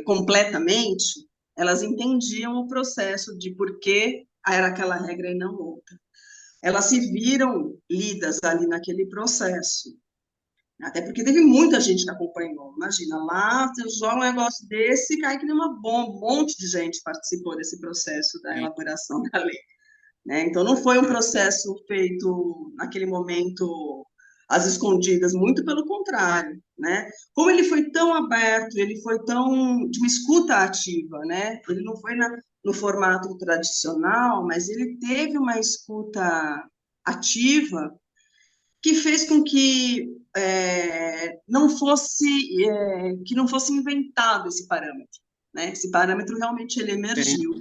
completamente, elas entendiam o processo de por que era aquela regra e não outra. elas se viram lidas ali naquele processo. Até porque teve muita gente que acompanhou. Imagina, lá você joga um negócio desse e cai que nem uma bomba. Um monte de gente participou desse processo da Sim. elaboração da lei, né? Então, não foi um processo feito naquele momento às escondidas, muito pelo contrário, né? Como ele foi tão aberto, ele foi tão de uma escuta ativa, né? Ele não foi no formato tradicional, mas ele teve uma escuta ativa que fez com que não fosse inventado esse parâmetro, né? Esse parâmetro realmente ele Sim. emergiu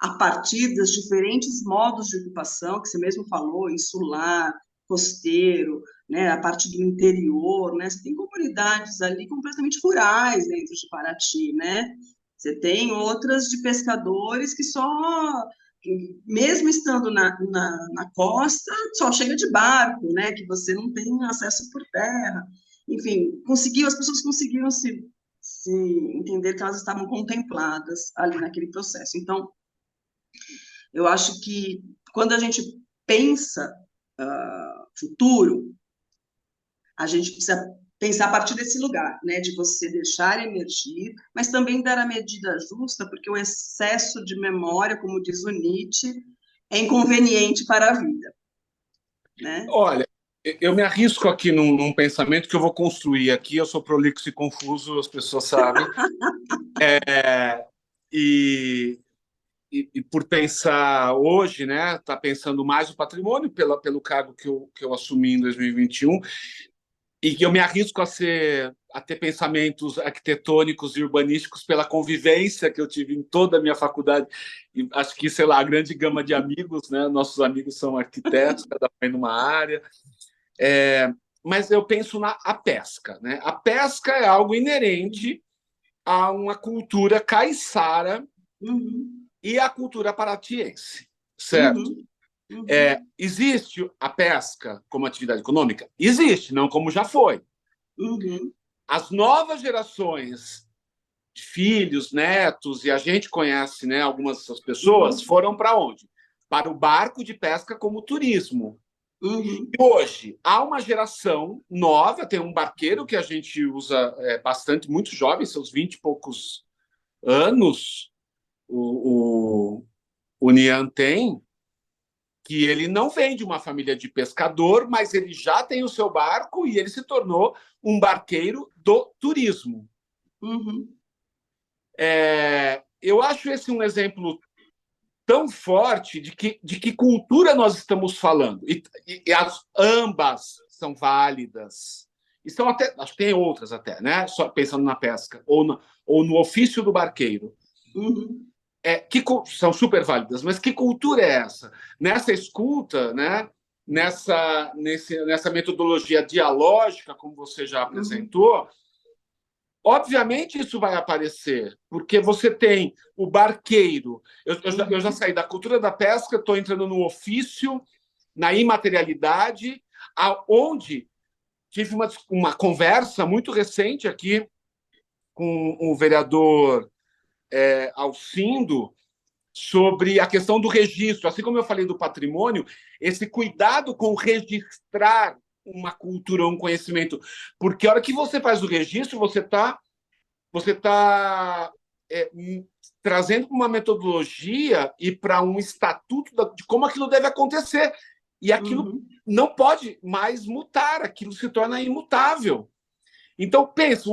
a partir dos diferentes modos de ocupação, que você mesmo falou, insular, costeiro, né, a parte do interior, né? Você tem comunidades ali completamente rurais dentro de Paraty, né? Você tem outras de pescadores que só, mesmo estando na costa, só chega de barco, né? Que você não tem acesso por terra. Enfim, as pessoas conseguiram se entender que elas estavam contempladas ali naquele processo. Então, eu acho que quando a gente pensa futuro, a gente precisa pensar a partir desse lugar, né, de você deixar emergir, mas também dar a medida justa, porque o excesso de memória, como diz o Nietzsche, é inconveniente para a vida, né? Olha, eu me arrisco aqui num pensamento que eu vou construir aqui. Eu sou prolixo e confuso, as pessoas sabem. E, e por pensar hoje, né, tá pensando mais o patrimônio pelo cargo que eu assumi em 2021, e que eu me arrisco a ter pensamentos arquitetônicos e urbanísticos pela convivência que eu tive em toda a minha faculdade. E acho que, sei lá, a grande gama de amigos, né? Nossos amigos são arquitetos, cada um numa área. Mas eu penso na a pesca, né? A pesca é algo inerente a uma cultura caiçara Uhum, e a cultura paratiense, certo? uhum, uhum, Existe a pesca como atividade econômica? Existe, não como já foi. uhum, As novas gerações de filhos, netos, e a gente conhece, né, algumas dessas pessoas, uhum, foram para onde? Para o barco de pesca como turismo. uhum, E hoje, há uma geração nova, tem um barqueiro que a gente usa bastante, muito jovem, seus 20 e poucos anos, o Nian tem, que ele não vem de uma família de pescador, mas ele já tem o seu barco e ele se tornou um barqueiro do turismo. uhum, Eu acho esse um exemplo tão forte de que cultura nós estamos falando. E ambas são válidas. E são até, acho que tem outras até, né? Só pensando na pesca, ou no ofício do barqueiro. uhum, São super válidas, mas que cultura é essa? Nessa escuta, né? Nessa metodologia dialógica, como você já uhum, apresentou, obviamente isso vai aparecer, porque você tem o barqueiro. Eu já uhum, saí da cultura da pesca, estou entrando no ofício, na imaterialidade, onde tive uma conversa muito recente aqui com o vereador Alcindo sobre a questão do registro. Assim como eu falei do patrimônio, esse cuidado com registrar uma cultura, um conhecimento. Porque a hora que você faz o registro, você tá é, trazendo uma metodologia e para um estatuto de como aquilo deve acontecer. E aquilo uhum, não pode mais mutar, aquilo se torna imutável. Então, pensa,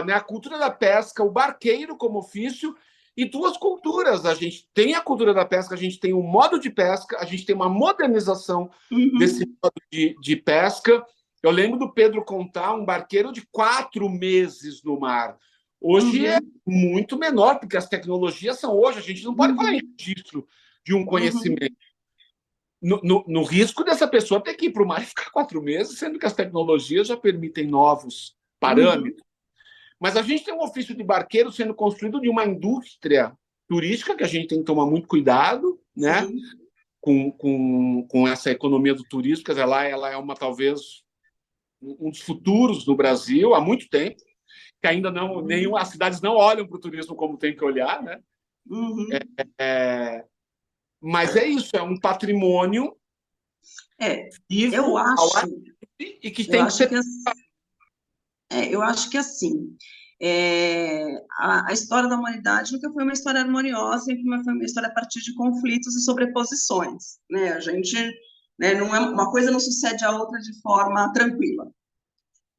né, a cultura da pesca, o barqueiro como ofício, e duas culturas. A gente tem a cultura da pesca, a gente tem um modo de pesca, a gente tem uma modernização desse uhum, modo de pesca. Eu lembro do Pedro contar um barqueiro de 4 meses no mar. Hoje é uhum, muito menor, porque as tecnologias são hoje. A gente não pode falar em uhum, registro de um uhum, conhecimento. No risco dessa pessoa ter que ir para o mar e ficar 4 meses, sendo que as tecnologias já permitem novos uhum, parâmetros. Mas a gente tem um ofício de barqueiro sendo construído de uma indústria turística que a gente tem que tomar muito cuidado, né? sim, Com essa economia do turismo, que ela é talvez um dos futuros no Brasil há muito tempo, que ainda não as cidades não olham para o turismo como tem que olhar, né? uhum, Mas é isso, é um patrimônio É, eu vivo, ao ar acho, livre, e que eu tem que acho ser. que eu acho que assim, a história da humanidade nunca foi uma história harmoniosa, sempre foi uma história a partir de conflitos e sobreposições, né? A gente, né, não é uma coisa não sucede a outra de forma tranquila,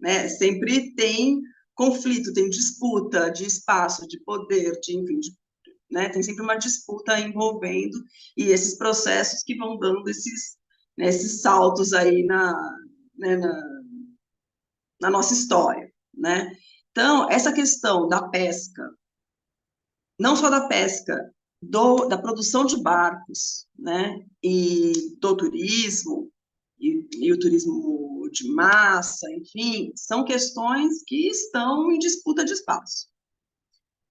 né? Sempre tem conflito, tem disputa de espaço, de poder, de, enfim, né? Tem sempre uma disputa envolvendo e esses processos que vão dando né, esses saltos aí né, na nossa história, né? Então, essa questão da pesca, não só da pesca, da produção de barcos, né? E do turismo, e o turismo de massa, enfim, são questões que estão em disputa de espaço,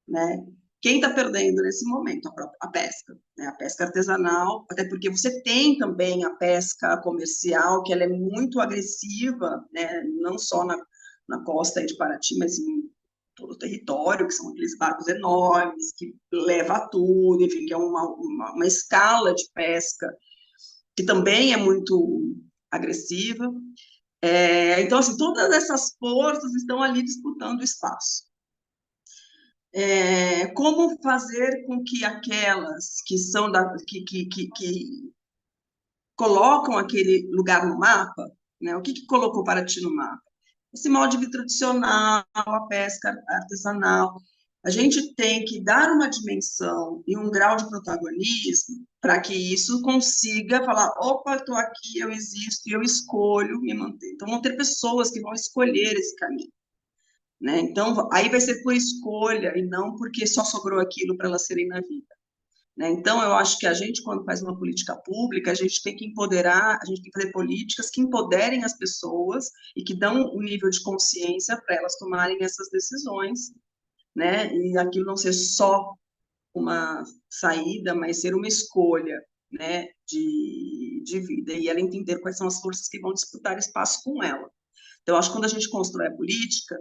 né? Quem está perdendo nesse momento? A pesca, né? A pesca artesanal, até porque você tem também a pesca comercial, que ela é muito agressiva, né? Não só na costa de Paraty, mas em todo o território, que são aqueles barcos enormes, que leva tudo, enfim, que é uma escala de pesca que também é muito agressiva. Então, assim, todas essas forças estão ali disputando o espaço. Como fazer com que aquelas que são que colocam aquele lugar no mapa, né? O que colocou Paraty no mapa? Esse molde de vida tradicional, a pesca artesanal. A gente tem que dar uma dimensão e um grau de protagonismo para que isso consiga falar, opa, estou aqui, eu existo, e eu escolho me manter. Então, vão ter pessoas que vão escolher esse caminho, né? Então, aí vai ser por escolha e não porque só sobrou aquilo para elas serem na vida, né? Então, eu acho que a gente, quando faz uma política pública, a gente tem que empoderar, a gente tem que fazer políticas que empoderem as pessoas e que dão um nível de consciência para elas tomarem essas decisões, né? E aquilo não ser só uma saída, mas ser uma escolha, né, de vida, e ela entender quais são as forças que vão disputar espaço com ela. Então, acho que quando a gente constrói a política,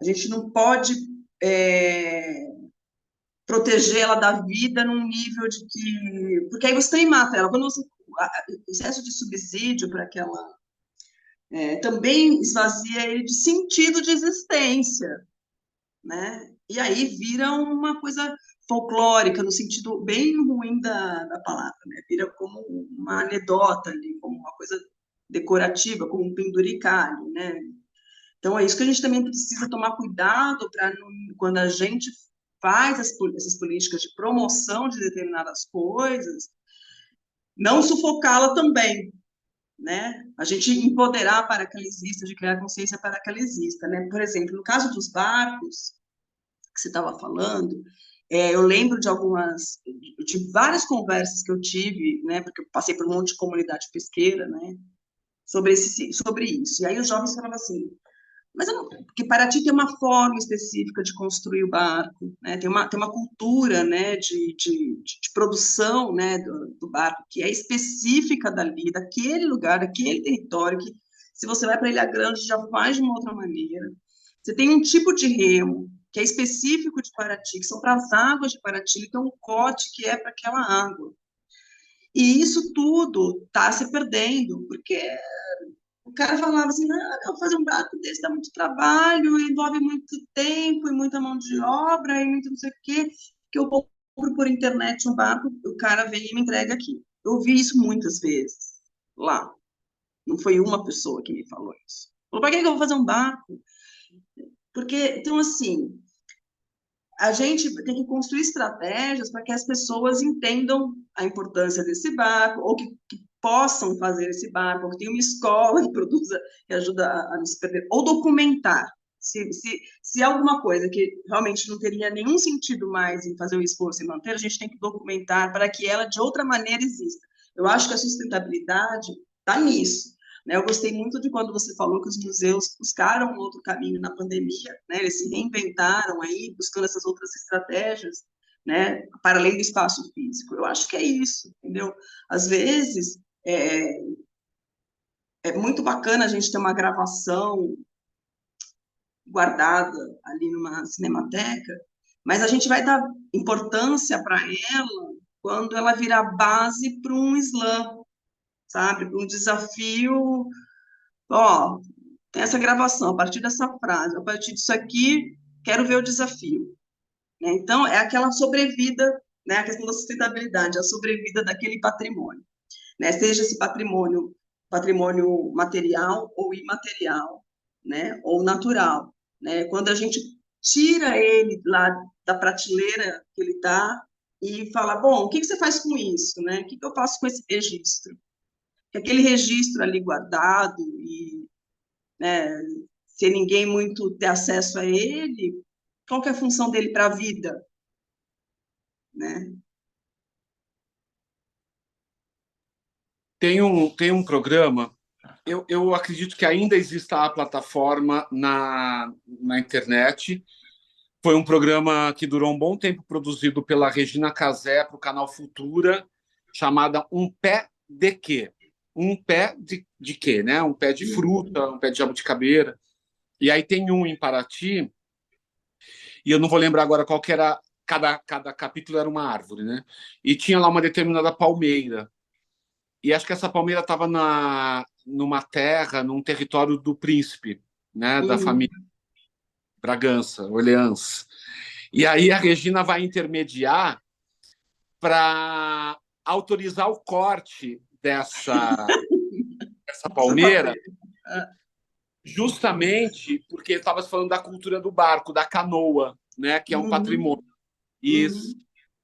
a gente não pode é, proteger ela da vida num nível de que... Porque aí você também mata ela. Quando você... excesso de subsídio para aquela... também esvazia ele de sentido de existência, né? E aí vira uma coisa folclórica, no sentido bem ruim da palavra, né? Vira como uma anedota ali, como uma coisa decorativa, como um penduricalho, né? Então, é isso que a gente também precisa tomar cuidado para, quando a gente faz essas políticas de promoção de determinadas coisas, não sufocá-la também, né? A gente empoderar a paracaidista, de criar consciência paracaidista, né? Por exemplo, no caso dos barcos, que você estava falando, eu lembro de várias conversas que eu tive, né? Porque eu passei por um monte de comunidade pesqueira, né? Sobre isso. E aí os jovens falavam assim, mas porque Paraty tem uma forma específica de construir o barco, né? Tem uma cultura, né, de produção, né, do barco, que é específica dali, daquele lugar, daquele território, que se você vai para Ilha Grande já faz de uma outra maneira. Você tem um tipo de remo que é específico de Paraty, que são para as águas de Paraty, tem um cote que é para aquela água. E isso tudo está se perdendo, porque o cara falava assim, não, fazer um barco desse dá muito trabalho, envolve muito tempo e muita mão de obra e muito não sei o quê, que eu compro por internet um barco, o cara vem e me entrega aqui. Eu ouvi isso muitas vezes lá. Não foi uma pessoa que me falou isso. Falou, para que eu vou fazer um barco? Porque, então, assim, a gente tem que construir estratégias para que as pessoas entendam a importância desse barco, ou que possam fazer esse barco, ou que tenha uma escola que produza, que ajuda a não se perder, ou documentar. Se há alguma coisa que realmente não teria nenhum sentido mais em fazer o esforço e manter, a gente tem que documentar para que ela, de outra maneira, exista. Eu acho que a sustentabilidade está nisso, né? Eu gostei muito de quando você falou que os museus buscaram um outro caminho na pandemia, né? Eles se reinventaram aí, buscando essas outras estratégias, né? Para além do espaço físico. Eu acho que é isso, entendeu? Às vezes, é muito bacana a gente ter uma gravação guardada ali numa cinemateca, mas a gente vai dar importância para ela quando ela virar base para um slam, sabe? Um desafio, ó, tem essa gravação, a partir dessa frase, a partir disso aqui, quero ver o desafio, né? Então, é aquela sobrevida, né? A questão da sustentabilidade, a sobrevida daquele patrimônio, né? Seja esse patrimônio material ou imaterial, né? Ou natural, né? Quando a gente tira ele lá da prateleira que ele está e fala, bom, o que você faz com isso, né? O que eu faço com esse registro? Que aquele registro ali guardado e, né, se ninguém muito ter acesso a ele, qual que é a função dele para a vida, né? Tem um programa, eu acredito que ainda exista a plataforma na internet. Foi um programa que durou um bom tempo, produzido pela Regina Casé para o canal Futura, chamada Um Pé de Quê? Um pé de quê, né? Um pé de fruta, um pé de jabuticabeira. E aí tem um em Paraty, e eu não vou lembrar agora qual que era, cada capítulo era uma árvore, né? E tinha lá uma determinada palmeira. E acho que essa palmeira estava numa terra, num território do príncipe, né? Da Uhum, família Bragança, Orleans. E aí a Regina vai intermediar para autorizar o corte dessa essa palmeira, palmeira. Ah, justamente porque estava falando da cultura do barco, da canoa, né? Que é um uhum, patrimônio. E uhum,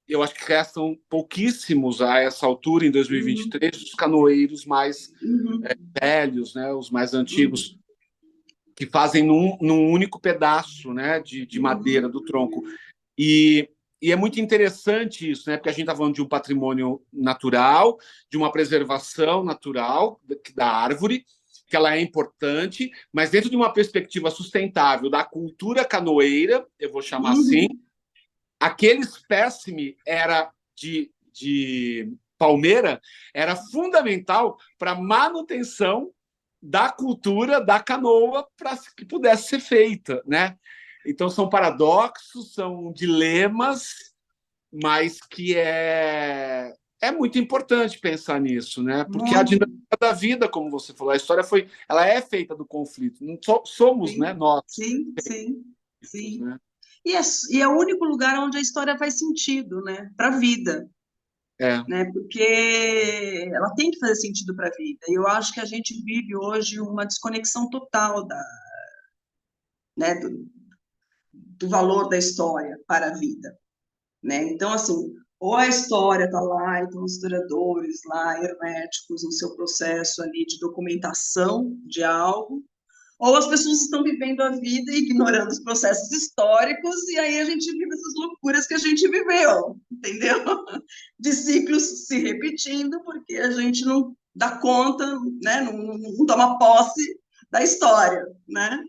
eu acho que restam pouquíssimos a essa altura, em uhum, 2023, os canoeiros mais uhum, velhos, né? Os mais uhum, antigos, que fazem num único pedaço, né? De madeira uhum, do tronco. E, e é muito interessante isso, né? Porque a gente está falando de um patrimônio natural, de uma preservação natural da árvore, que ela é importante, mas dentro de uma perspectiva sustentável da cultura canoeira, eu vou chamar assim, uhum, aquele espécime era de palmeira era fundamental para a manutenção da cultura da canoa para que pudesse ser feita, né? Então são paradoxos, são dilemas, mas que é muito importante pensar nisso, né? Porque a muito, dinâmica da vida, como você falou, a história ela é feita do conflito. Não somos, né, sim, nós, sim, sim, sim. né? E é o único lugar onde a história faz sentido, né? Para a vida, É. né? Porque ela tem que fazer sentido para a vida. E eu acho que a gente vive hoje uma desconexão total né, do valor da história para a vida, né? Então, assim, ou a história está lá, então os historiadores lá, herméticos, no seu processo ali de documentação de algo, ou as pessoas estão vivendo a vida e ignorando os processos históricos, e aí a gente vive essas loucuras que a gente viveu, entendeu? De ciclos se repetindo, porque a gente não dá conta, né? Não toma posse da história, né?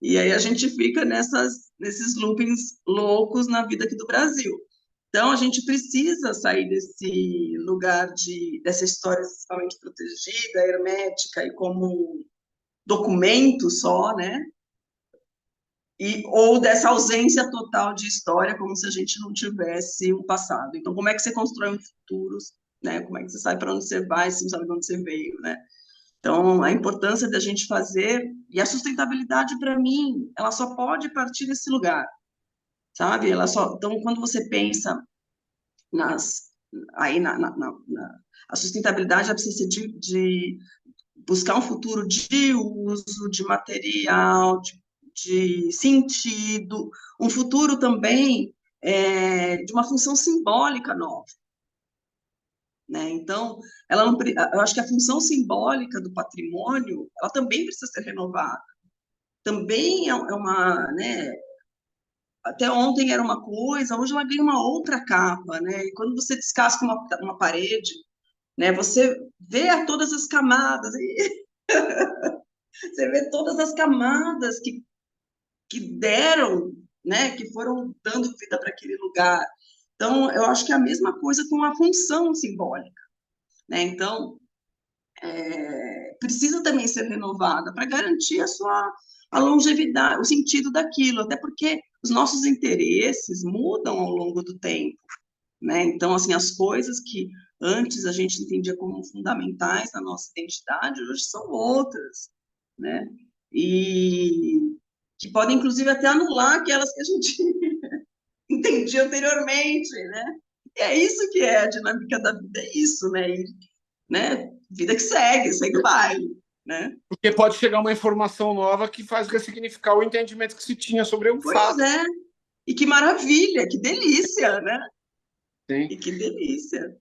E aí a gente fica nesses loopings loucos na vida aqui do Brasil. Então, a gente precisa sair desse lugar dessa história socialmente protegida, hermética e como documento só, né? Ou dessa ausência total de história, como se a gente não tivesse um passado. Então, como é que você constrói um futuro, né? Como é que você sabe para onde você vai, se não sabe de onde você veio, né? Então, a importância da gente fazer, e a sustentabilidade, para mim, ela só pode partir desse lugar, sabe? Então, quando você pensa nas, aí a sustentabilidade ela precisa ser de buscar um futuro de uso, de material, de sentido, um futuro também de uma função simbólica nova. Né? Então, eu acho que a função simbólica do patrimônio, ela também precisa ser renovada. Também é uma, né, até ontem era uma coisa, hoje ela ganha uma outra capa, né? E quando você descasca uma parede, né, você vê todas as camadas, você vê todas as camadas que deram, né, que foram dando vida para aquele lugar. Então, eu acho que é a mesma coisa com a função simbólica, né? Então, precisa também ser renovada para garantir a longevidade, o sentido daquilo, até porque os nossos interesses mudam ao longo do tempo, né? Então, assim, as coisas que antes a gente entendia como fundamentais na nossa identidade, hoje são outras, né? E que podem, inclusive, até anular aquelas que a gente entendia anteriormente, né? E é isso que é a dinâmica da vida, é isso, né? E, né? Vida que segue o baile, né? Porque pode chegar uma informação nova que faz ressignificar o entendimento que se tinha sobre um Pois fato. é, e que maravilha, que delícia, né? Sim. E que delícia.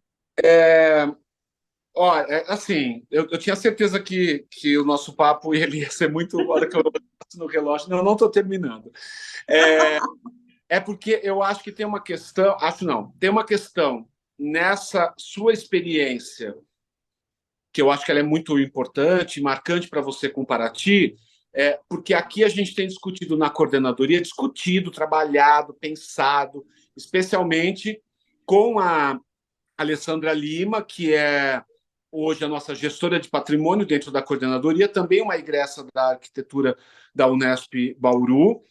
Ó, assim, eu tinha certeza que o nosso papo ia ser muito. A hora que eu olho no relógio, não, eu não estou terminando. É porque eu acho que tem uma questão, acho não, tem uma questão nessa sua experiência, que eu acho que ela é muito importante, marcante para você com Paraty, porque aqui a gente tem discutido na coordenadoria, discutido, trabalhado, pensado, especialmente com a Alessandra Lima, que é hoje a nossa gestora de patrimônio dentro da coordenadoria, também uma egressa da arquitetura da Unesp Bauru,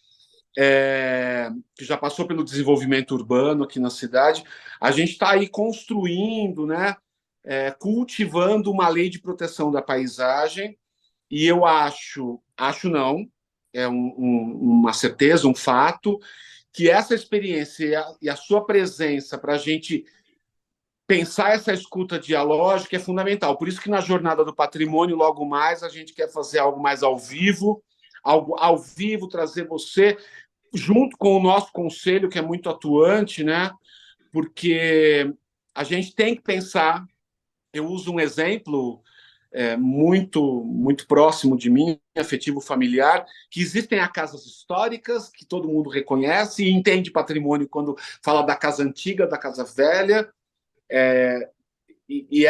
que já passou pelo desenvolvimento urbano aqui na cidade. A gente está aí construindo, né, cultivando uma lei de proteção da paisagem, e eu acho não, uma certeza, um fato, que essa experiência e a sua presença para a gente pensar essa escuta dialógica é fundamental. Por isso que na Jornada do Patrimônio, logo mais, a gente quer fazer algo mais algo ao vivo, trazer você junto com o nosso conselho, que é muito atuante, né? Porque a gente tem que pensar. Eu uso um exemplo muito próximo de mim, afetivo familiar, que existem as casas históricas, que todo mundo reconhece e entende patrimônio quando fala da casa antiga, da casa velha, e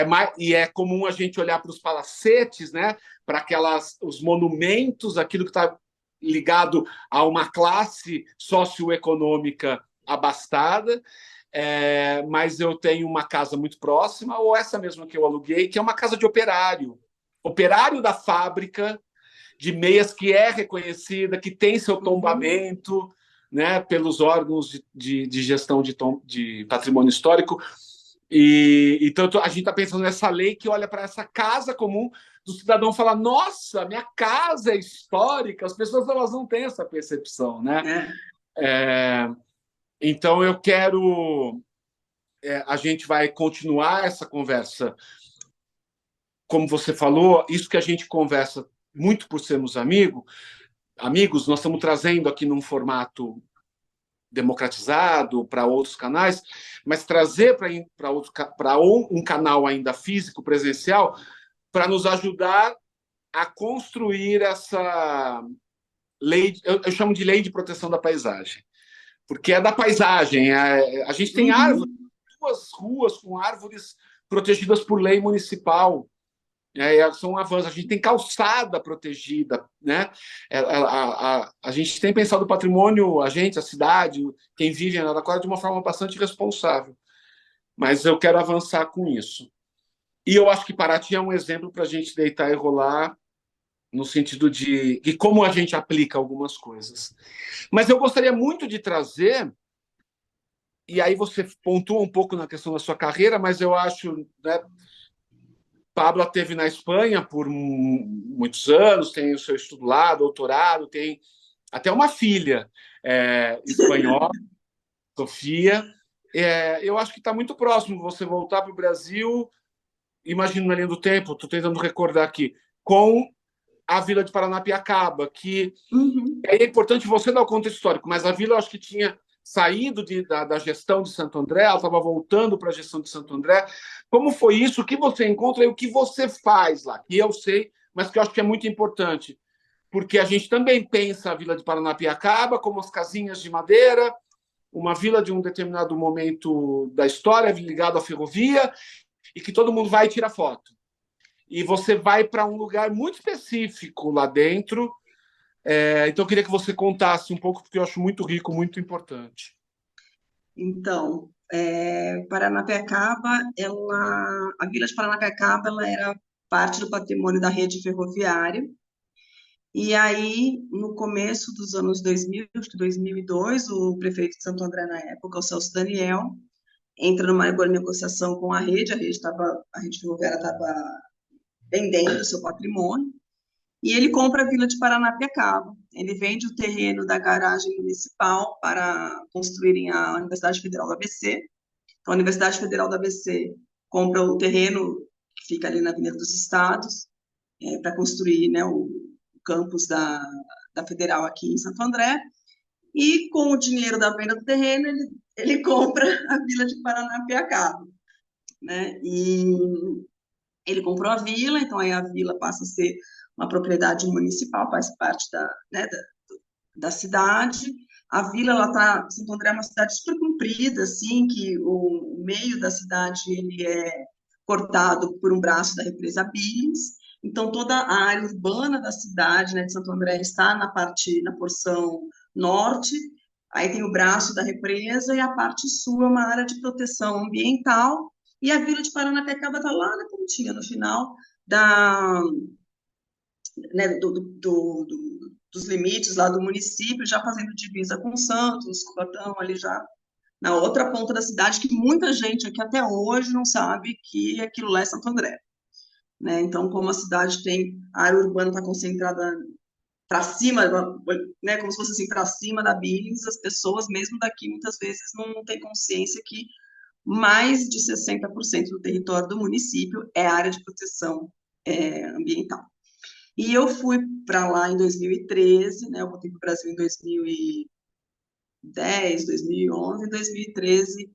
é comum a gente olhar para os palacetes, né, para os monumentos, aquilo que está ligado a uma classe socioeconômica abastada, mas eu tenho uma casa muito próxima, ou essa mesma que eu aluguei, que é uma casa de operário da fábrica de meias que é reconhecida, que tem seu tombamento, né, pelos órgãos de gestão de patrimônio histórico. Então a gente está pensando nessa lei que olha para essa casa comum do cidadão falar: nossa, minha casa é histórica. As pessoas elas não têm essa percepção, né? É. Então a gente vai continuar essa conversa, como você falou, isso que a gente conversa muito por sermos amigos, nós estamos trazendo aqui num formato democratizado para outros canais, mas trazer para um canal ainda físico, presencial, para nos ajudar a construir essa lei, eu chamo de lei de proteção da paisagem, porque é da paisagem. A gente tem árvores, 2 ruas com árvores protegidas por lei municipal. São um avanço. A gente tem calçada protegida, né? A gente tem pensado o patrimônio, a cidade, quem vive em Araraquara, de uma forma bastante responsável. Mas eu quero avançar com isso. E eu acho que Paraty é um exemplo para a gente deitar e rolar, no sentido de como a gente aplica algumas coisas. Mas eu gostaria muito de trazer, e aí você pontua um pouco na questão da sua carreira, mas eu acho, né, Pablo esteve na Espanha por muitos anos, tem o seu estudo lá, doutorado, tem até uma filha espanhola, Sofia. Eu acho que está muito próximo você voltar para o Brasil, imagino na linha do tempo, estou tentando recordar aqui, com a Vila de Paranapiacaba, que é importante você dar o contexto histórico, mas a vila eu acho que tinha saído da gestão de Santo André, ela estava voltando para a gestão de Santo André. Como foi isso? O que você encontra e o que você faz lá? Que eu sei, mas que eu acho que é muito importante, porque a gente também pensa a Vila de Paranapiacaba como as casinhas de madeira, uma vila de um determinado momento da história ligada à ferrovia, e que todo mundo vai e tira foto. E você vai para um lugar muito específico lá dentro. Então, eu queria que você contasse um pouco, porque eu acho muito rico, muito importante. Então, Paranapiacaba, a Vila de Paranapiacaba, ela era parte do patrimônio da rede ferroviária. E aí, no começo dos anos 2000, acho que 2002, o prefeito de Santo André na época, o Celso Daniel, entra numa boa negociação com a rede ferroviária estava vendendo o seu patrimônio, e ele compra a Vila de Paranapiacaba. Ele vende o terreno da garagem municipal para construírem a Universidade Federal do ABC. Então, a Universidade Federal do ABC compra o terreno que fica ali na Avenida dos Estados, para construir, né, o campus da Federal aqui em Santo André, e com o dinheiro da venda do terreno, ele compra a Vila de Paranapiacaba, né? E ele comprou a vila, então aí a vila passa a ser uma propriedade municipal, faz parte né, da cidade. A vila, ela tá, Santo André é uma cidade super comprida, assim, que o meio da cidade ele é cortado por um braço da represa Billings, então toda a área urbana da cidade, né, de Santo André, está na porção norte, aí tem o braço da represa, e a parte sul é uma área de proteção ambiental, e a Vila de Paranapiacaba está lá na pontinha, no final né, dos limites lá do município, já fazendo divisa com Santos, Cubatão, ali já na outra ponta da cidade, que muita gente aqui até hoje não sabe que aquilo lá é Santo André, né? Então, como a cidade tem, a área urbana está concentrada para cima, né, como se fosse assim, para cima da Billings, as pessoas, mesmo daqui, muitas vezes não têm consciência que mais de 60% do território do município é área de proteção ambiental. E eu fui para lá em 2013, né, eu voltei para o Brasil em 2010, 2011, em 2013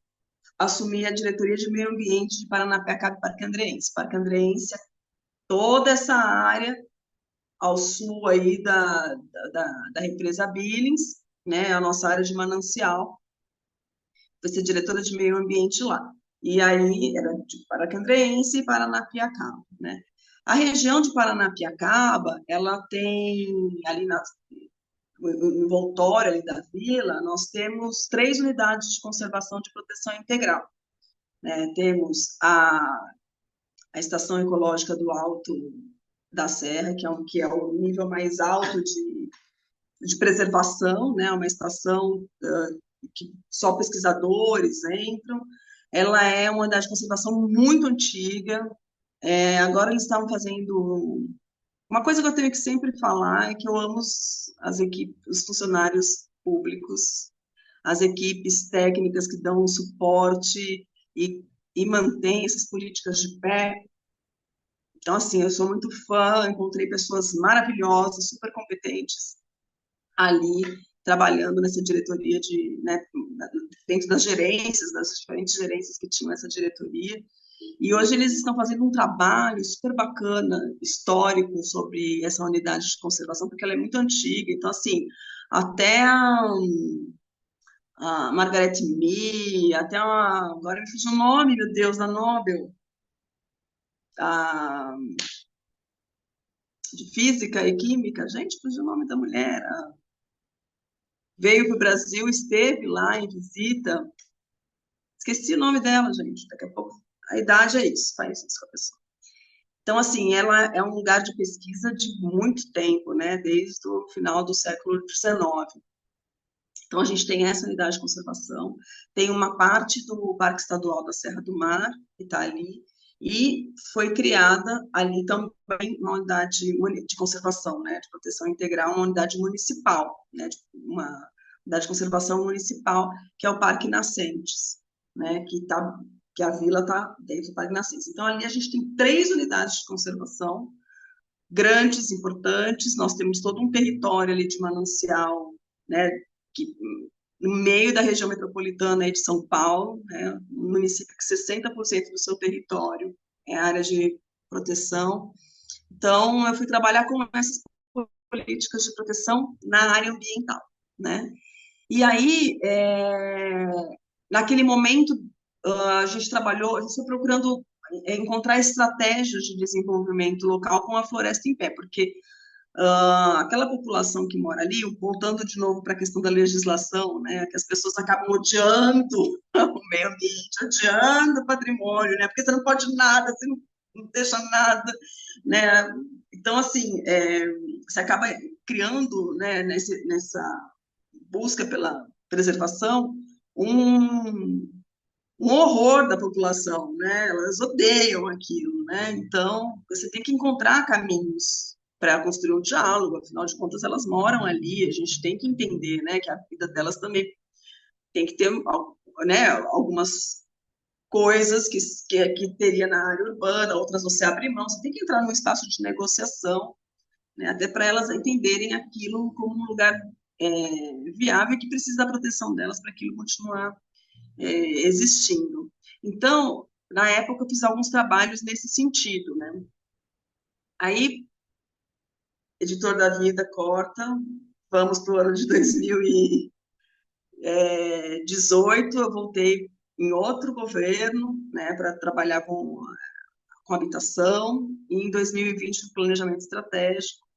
assumi a diretoria de meio ambiente de Paranapiacaba e Parque Andreense. Parque Andreense, toda essa área ao sul aí da represa Billings, né, a nossa área de manancial, foi ser diretora de meio ambiente lá. E aí era de Parque Andreense e Paranapiacaba, né. A região de Paranapiacaba, ela tem ali no envoltório ali da vila, nós temos 3 unidades de conservação de proteção integral, né. Temos a Estação Ecológica do Alto da Serra, que é o nível mais alto de preservação, né, uma estação que só pesquisadores entram. Ela é uma unidade de conservação muito antiga. Agora eles estavam fazendo... Uma coisa que eu tenho que sempre falar é que eu amo as equipes, os funcionários públicos, as equipes técnicas que dão suporte e mantêm essas políticas de pé. Então, assim, eu sou muito fã, encontrei pessoas maravilhosas, super competentes ali, trabalhando nessa diretoria né, dentro das gerências, das diferentes gerências que tinham essa diretoria. E hoje eles estão fazendo um trabalho super bacana, histórico, sobre essa unidade de conservação, porque ela é muito antiga. Então, assim, até a Margaret Mee, agora me fugiu o nome, meu Deus, da Nobel, de Física e Química, gente, fugiu o nome da mulher, veio para o Brasil, esteve lá em visita, esqueci o nome dela, gente, daqui a pouco, a idade é isso, faz isso com a pessoa. Então, assim, ela é um lugar de pesquisa de muito tempo, né, desde o final do século XIX. Então, a gente tem essa unidade de conservação, tem uma parte do Parque Estadual da Serra do Mar, que está ali, e foi criada ali também uma unidade de conservação, né, de proteção integral, uma unidade municipal, né, uma unidade de conservação municipal, que é o Parque Nascentes, né, que a vila está dentro do Parque Nascentes. Então, ali a gente tem 3 unidades de conservação, grandes, importantes, nós temos todo um território ali de manancial, né, que, no meio da região metropolitana de São Paulo, né, um município que 60% do seu território é área de proteção. Então, eu fui trabalhar com essas políticas de proteção na área ambiental, né? E aí, naquele momento, a gente foi procurando encontrar estratégias de desenvolvimento local com a floresta em pé, porque aquela população que mora ali, voltando de novo para a questão da legislação, né, que as pessoas acabam odiando o meio ambiente, odiando o patrimônio, né, porque você não pode nada, você não deixa nada, né, então, assim, você acaba criando, né, nessa busca pela preservação, um um horror da população, né? Elas odeiam aquilo, né? Então, você tem que encontrar caminhos para construir um diálogo, afinal de contas, elas moram ali, a gente tem que entender, né, que a vida delas também tem que ter, né, algumas coisas que teria na área urbana, outras você abre mão, você tem que entrar num espaço de negociação, né, até para elas entenderem aquilo como um lugar viável que precisa da proteção delas para aquilo continuar existindo. Então, na época, eu fiz alguns trabalhos nesse sentido, né? Aí, Editor da Vida corta, vamos para o ano de 2018, eu voltei em outro governo, né, para trabalhar com habitação, e em 2020, o planejamento estratégico,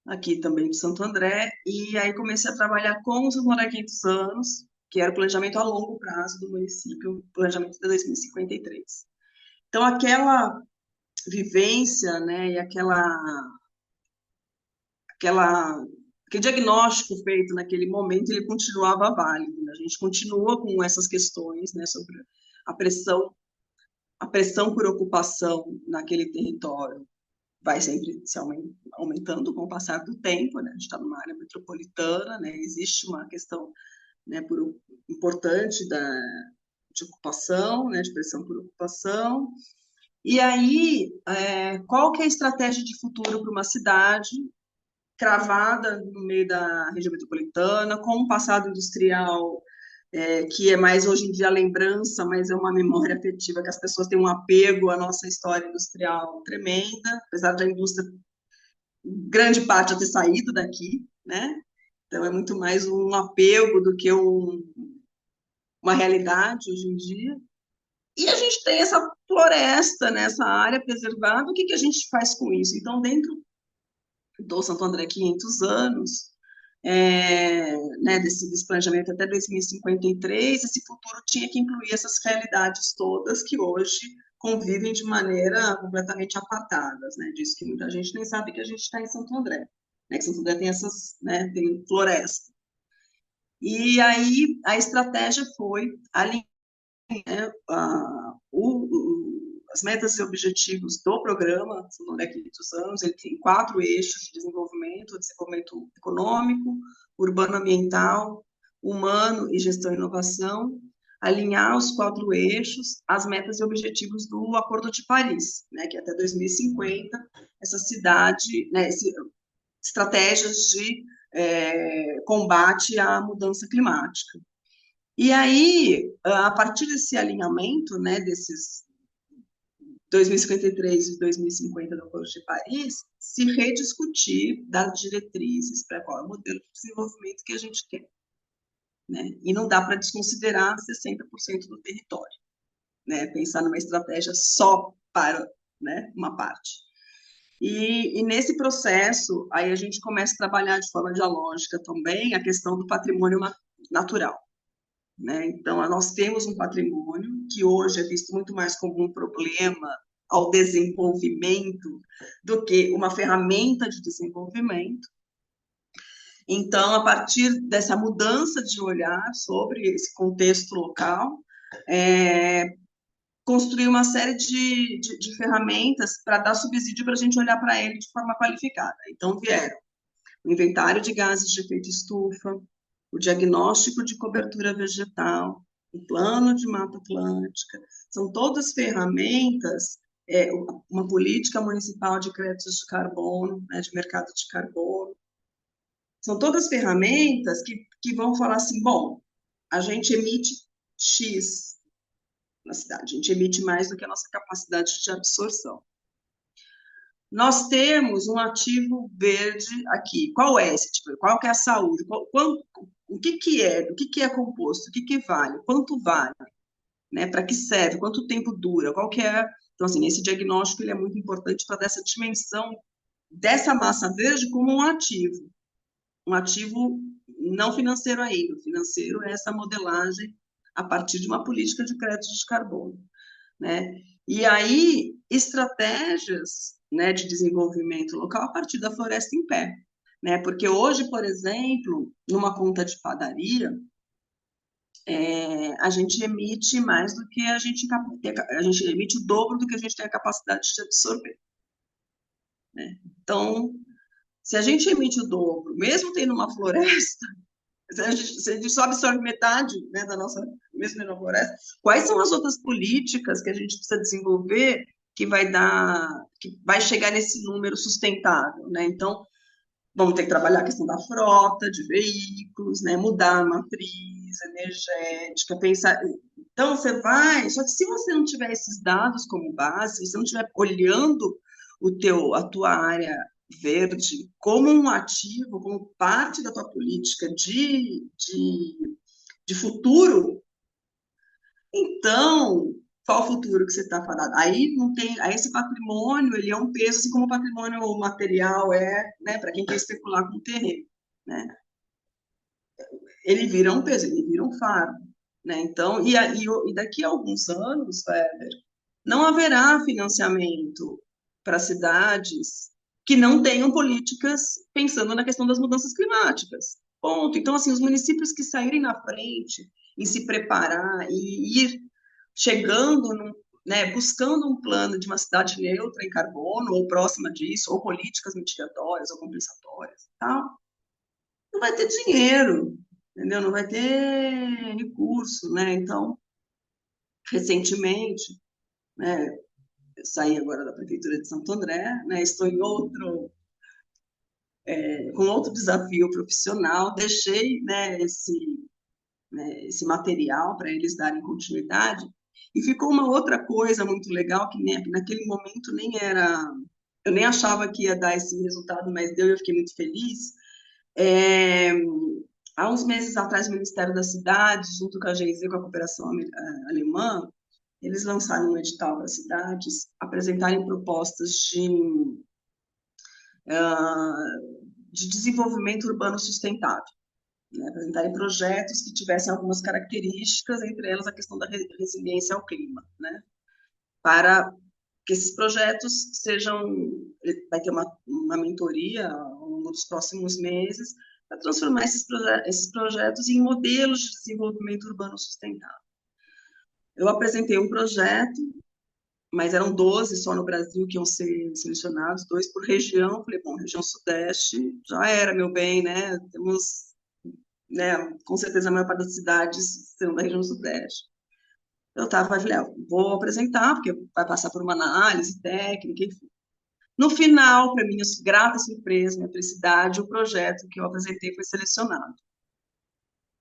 aqui também de Santo André, e aí comecei a trabalhar com os Morar 500 anos, que era o planejamento a longo prazo do município, planejamento de 2053. Então, aquela vivência, né, e aquele diagnóstico feito naquele momento, ele continuava válido, né? A gente continua com essas questões, né, sobre a pressão, a pressão por ocupação naquele território vai sempre se aumentando com o passar do tempo, né? A gente está numa área metropolitana, né? Existe uma questão, né, importante de ocupação, né, de pressão por ocupação. E aí, qual que é a estratégia de futuro para uma cidade cravada no meio da região metropolitana, com um passado industrial que é mais hoje em dia a lembrança, mas é uma memória afetiva que as pessoas têm um apego à nossa história industrial tremenda, apesar da indústria, grande parte já ter saído daqui, né? Então é muito mais um apego do que uma realidade hoje em dia. E a gente tem essa floresta, né, essa área preservada, o que a gente faz com isso? Então, dentro do Santo André 500 anos, né, desse planejamento até 2053, esse futuro tinha que incluir essas realidades todas que hoje convivem de maneira completamente apartadas, né, disso que muita gente nem sabe que a gente está em Santo André, né, que Santo André tem né, tem floresta. E aí a estratégia foi alinhar, né, as metas e objetivos do programa, Santo André 500 anos, ele tem 4 eixos de desenvolvimento econômico, urbano-ambiental, humano e gestão e inovação, alinhar os 4 eixos às metas e objetivos do Acordo de Paris, né, que até 2050, essa cidade, né, estratégias de combate à mudança climática. E aí, a partir desse alinhamento, né, desses 2053 e 2050 do Acordo de Paris, se rediscutir das diretrizes para qual é o modelo de desenvolvimento que a gente quer, né? E não dá para desconsiderar 60% do território, né? Pensar numa estratégia só para, né, uma parte. E nesse processo, aí a gente começa a trabalhar de forma dialógica também a questão do patrimônio natural, né? Então, nós temos um patrimônio que hoje é visto muito mais como um problema ao desenvolvimento do que uma ferramenta de desenvolvimento. Então, a partir dessa mudança de olhar sobre esse contexto local, construir uma série de ferramentas para dar subsídio para a gente olhar para ele de forma qualificada. Então, vieram o inventário de gases de efeito estufa, o diagnóstico de cobertura vegetal, o plano de mata atlântica, são todas ferramentas, uma política municipal de créditos de carbono, né, de mercado de carbono, são todas ferramentas que vão falar assim, bom, a gente emite X na cidade, a gente emite mais do que a nossa capacidade de absorção. Nós temos um ativo verde aqui. Qual é esse tipo? Qual que é a saúde? O que é composto? O que vale? Quanto vale? Né? Para que serve? Quanto tempo dura? Qual que é? Então, assim, esse diagnóstico ele é muito importante para dar essa dimensão dessa massa verde como um ativo não financeiro ainda. O financeiro é essa modelagem a partir de uma política de crédito de carbono, né? E aí, estratégias, né, de desenvolvimento local a partir da floresta em pé, né? Porque hoje, por exemplo, numa conta de padaria, a gente emite mais do que a gente emite o dobro do que a gente tem a capacidade de absorver, né? Então, se a gente emite o dobro, mesmo tendo uma floresta, se a gente só absorve metade, né, da nossa, mesmo tendo uma floresta, quais são as outras políticas que a gente precisa desenvolver que vai chegar nesse número sustentável, né? Então, vamos ter que trabalhar a questão da frota, de veículos, né? Mudar a matriz energética, pensar. Então, só que se você não tiver esses dados como base, se você não estiver olhando a tua área verde como um ativo, como parte da tua política de futuro, então, qual o futuro que você está falando? Aí não tem, aí esse patrimônio, ele é um peso, assim como o patrimônio material né, para quem quer especular com o terreno, né? Ele vira um peso, ele vira um fardo, né? Então, e daqui a alguns anos, Weber, não haverá financiamento para cidades que não tenham políticas pensando na questão das mudanças climáticas. Ponto. Então, assim, os municípios que saírem na frente e se preparar e ir chegando, né, buscando um plano de uma cidade neutra em carbono, ou próxima disso, ou políticas mitigatórias ou compensatórias, tal, não vai ter dinheiro, entendeu? Não vai ter recurso, né? Então, recentemente, né, eu saí agora da prefeitura de Santo André, né, estou com outro desafio profissional, deixei, né, esse material para eles darem continuidade, e ficou uma outra coisa muito legal, que naquele momento eu nem achava que ia dar esse resultado, mas deu e eu fiquei muito feliz. Há uns meses atrás, o Ministério da Cidade, junto com a GIZ, com a cooperação alemã, eles lançaram um edital para as cidades apresentarem propostas de desenvolvimento urbano sustentável, né? Apresentarem projetos que tivessem algumas características, entre elas a questão da resiliência ao clima, né? Para que esses projetos vai ter uma mentoria ao longo dos próximos meses para transformar esses projetos em modelos de desenvolvimento urbano sustentável. Eu apresentei um projeto, mas eram 12 só no Brasil que iam ser selecionados, 2 por região. Falei, bom, região Sudeste já era, meu bem, né? Temos, né, com certeza a maior parte das cidades sendo da região Sudeste. Eu falei, vou apresentar, porque vai passar por uma análise técnica, enfim. No final, para minha grata surpresa, minha felicidade, o projeto que eu apresentei foi selecionado.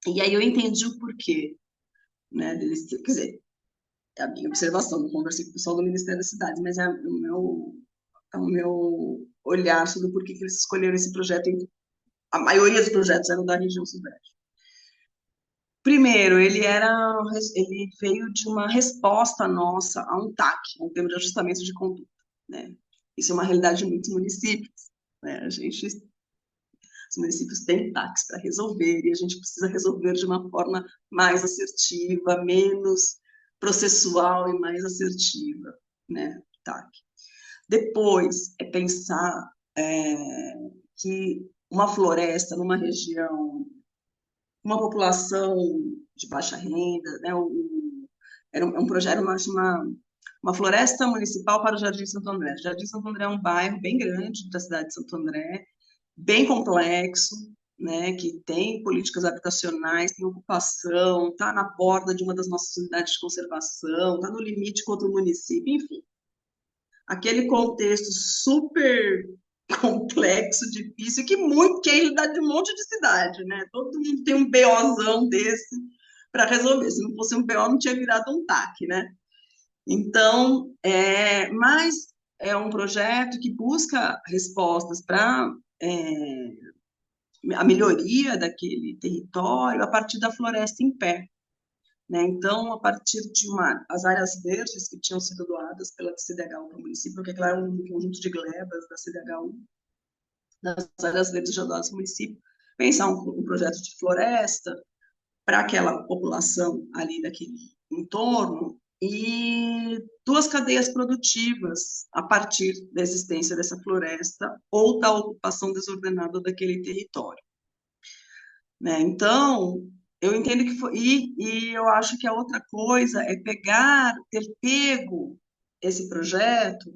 E aí eu entendi o porquê, né? Quer dizer, é a minha observação, não conversei com o pessoal do Ministério da Cidade, mas é o meu olhar sobre por que eles escolheram esse projeto. A maioria dos projetos eram da região Sudeste. Primeiro, ele veio de uma resposta nossa a um TAC, um termo de ajustamento de conduta, né? Isso é uma realidade de muitos municípios, né? Os municípios têm TACs para resolver e a gente precisa resolver de uma forma mais assertiva, menos processual e mais assertiva, né? TAC. Depois é pensar que uma floresta numa região, uma população de baixa renda, né? Era um projeto, uma floresta municipal para o Jardim Santo André. O Jardim Santo André é um bairro bem grande da cidade de Santo André, bem complexo, né, que tem políticas habitacionais, tem ocupação, está na borda de uma das nossas unidades de conservação, está no limite com outro município, enfim. Aquele contexto super complexo, difícil, que é a realidade de um monte de cidade, né? Todo mundo tem um BOzão desse para resolver. Se não fosse um BO, não tinha virado um TAC, né? Então, mas é um projeto que busca respostas para a melhoria daquele território a partir da floresta em pé, né? Então, a partir de as áreas verdes que tinham sido doadas pela CDHU para o município, porque claro, um conjunto de glebas da CDHU, das áreas verdes já doadas para o município, pensar um projeto de floresta para aquela população ali daquele entorno e 2 cadeias produtivas a partir da existência dessa floresta ou da ocupação desordenada daquele território, né? Então, eu entendo que foi, e eu acho que a outra coisa é ter pego esse projeto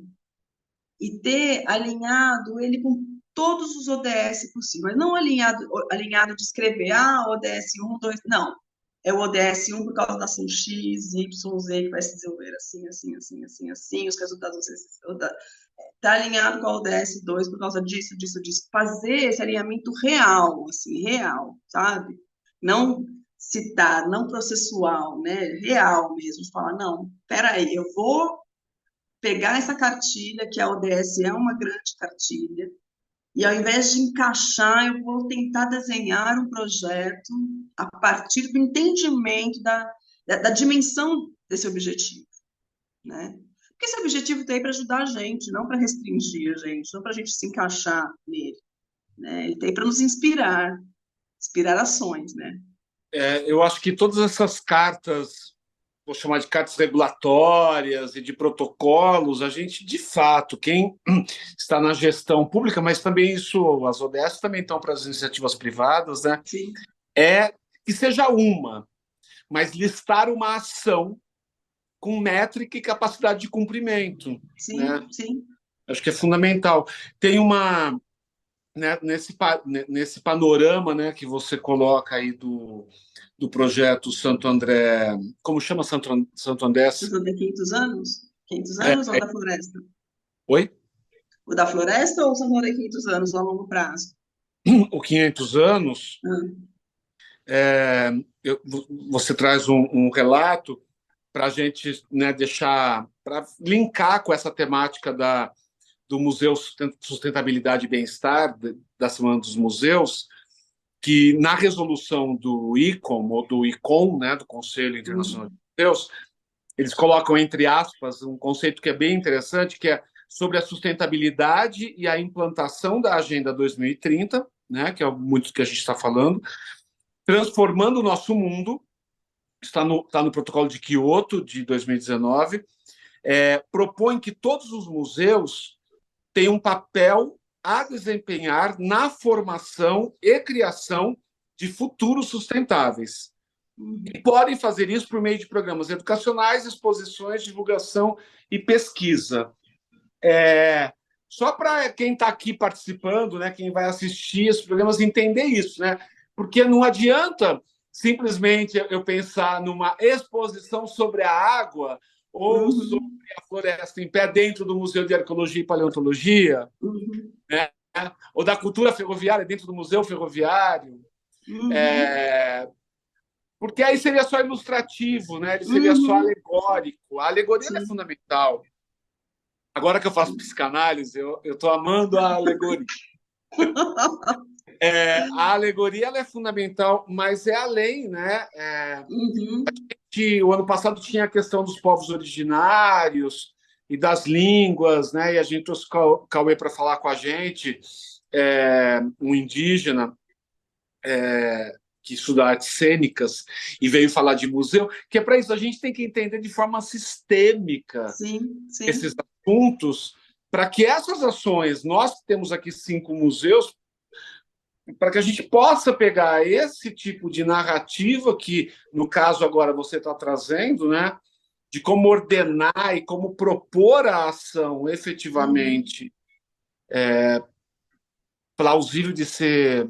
e ter alinhado ele com todos os ODS possíveis, não alinhado de escrever, ODS 1, 2, não. É o ODS 1 por causa da ação X, Y, Z, que vai se desenvolver assim, assim, assim, assim, assim, os resultados vão ser... Está alinhado com a ODS 2 por causa disso, disso, disso. Fazer esse alinhamento real, assim, real, sabe? Não citar, não processual, né? Real mesmo, de falar, não, peraí, eu vou pegar essa cartilha, que a ODS é uma grande cartilha, e ao invés de encaixar, eu vou tentar desenhar um projeto a partir do entendimento da dimensão desse objetivo, né? Porque esse objetivo está aí para ajudar a gente, não para restringir a gente, não para a gente se encaixar nele, né? Ele está aí para nos inspirar ações, né? Eu acho que todas essas cartas, vou chamar de cartas regulatórias e de protocolos, a gente, de fato, quem está na gestão pública, mas também isso, as ODS também estão para as iniciativas privadas, né? Sim, É que seja uma, mas listar uma ação com métrica e capacidade de cumprimento, sim, né? sim. Acho que é fundamental. Tem uma, né, nesse panorama, né, que você coloca aí do projeto Santo André, como chama Santo André? Vocês vão ter 500 anos? 500 É, anos ou da floresta? oi? O da floresta ou são 500 anos a longo prazo? O 500 anos, Ah, é, você traz um relato para a gente, né, deixar, para linkar com essa temática do Museu Sustentabilidade e Bem-Estar, da Semana dos Museus, que na resolução do ICOM, ou do ICOM, né, do Conselho Internacional de hum, Museus, eles colocam entre aspas um conceito que é bem interessante, que é sobre a sustentabilidade e a implantação da Agenda 2030, né, que é muito que a gente está falando, transformando o nosso mundo, está no protocolo de Quioto de 2019, propõe que todos os museus tenham um papel a desempenhar na formação e criação de futuros sustentáveis. E uhum. podem fazer isso por meio de programas educacionais, exposições, divulgação e pesquisa. Só para quem está aqui participando, né, quem vai assistir esses programas, entender isso, né? Porque não adianta simplesmente eu pensar numa exposição sobre a água ou sobre Uhum, a floresta em pé dentro do Museu de Arqueologia e Paleontologia, uhum, né? Ou da cultura ferroviária dentro do Museu Ferroviário, uhum, é, porque aí seria só ilustrativo, né? Ele seria só uhum. alegórico. A alegoria é Sim, fundamental. Agora que eu faço sim. psicanálise, eu estou amando a alegoria. A alegoria ela é fundamental, mas é além, né? Uhum, O ano passado tinha a questão dos povos originários e das línguas, né? E a gente trouxe o Cauê para falar com a gente, um indígena que estuda artes cênicas e veio falar de museu, que é para isso a gente tem que entender de forma sistêmica sim, esses sim. assuntos, para que essas ações, nós temos aqui 5 museus, para que a gente possa pegar esse tipo de narrativa que, no caso agora você está trazendo, né, de como ordenar e como propor a ação Uhum, efetivamente plausível de ser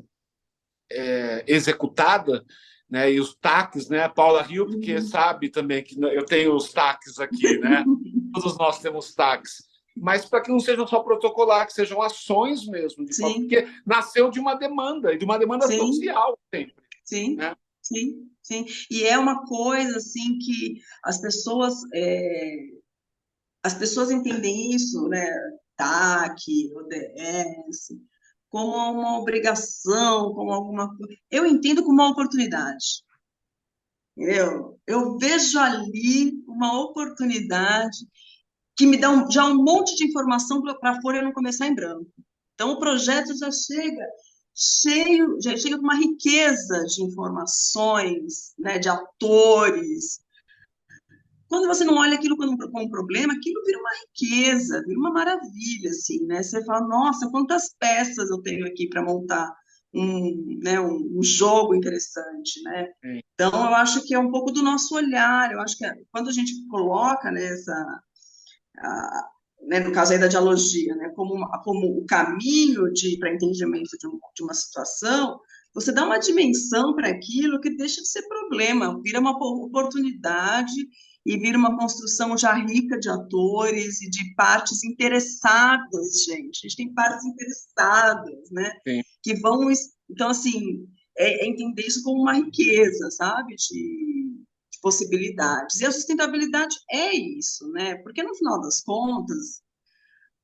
executada, né, e os TACs, né, Paula Rio, porque uhum. sabe também que eu tenho os TACs aqui, né, todos nós temos TACs, mas para que não sejam só protocolar, que sejam ações mesmo, de fato, Sim, porque nasceu de uma demanda, e de uma demanda sim, social sempre, sim, né? sim, sim. E é uma coisa assim que as pessoas entendem isso, né? TAC, ODS, como uma obrigação, como alguma coisa. Eu entendo como uma oportunidade. Eu vejo ali uma oportunidade que me dá já um monte de informação para a folha não começar em branco. Então, o projeto já chega já chega com uma riqueza de informações, né, de atores. Quando você não olha aquilo como um problema, aquilo vira uma riqueza, vira uma maravilha, assim, né? Você fala, nossa, quantas peças eu tenho aqui para montar né, um jogo interessante, né? Sim. Então, eu acho que é um pouco do nosso olhar, eu acho que quando a gente coloca nessa, né, no caso aí da dialogia, né, como o caminho para entendimento de uma situação, você dá uma dimensão para aquilo que deixa de ser problema, vira uma oportunidade e vira uma construção já rica de atores e de partes interessadas, gente. A gente tem partes interessadas, né? Sim. Que vão. Então, assim, é entender isso como uma riqueza, sabe? De possibilidades. E a sustentabilidade é isso, né? Porque no final das contas,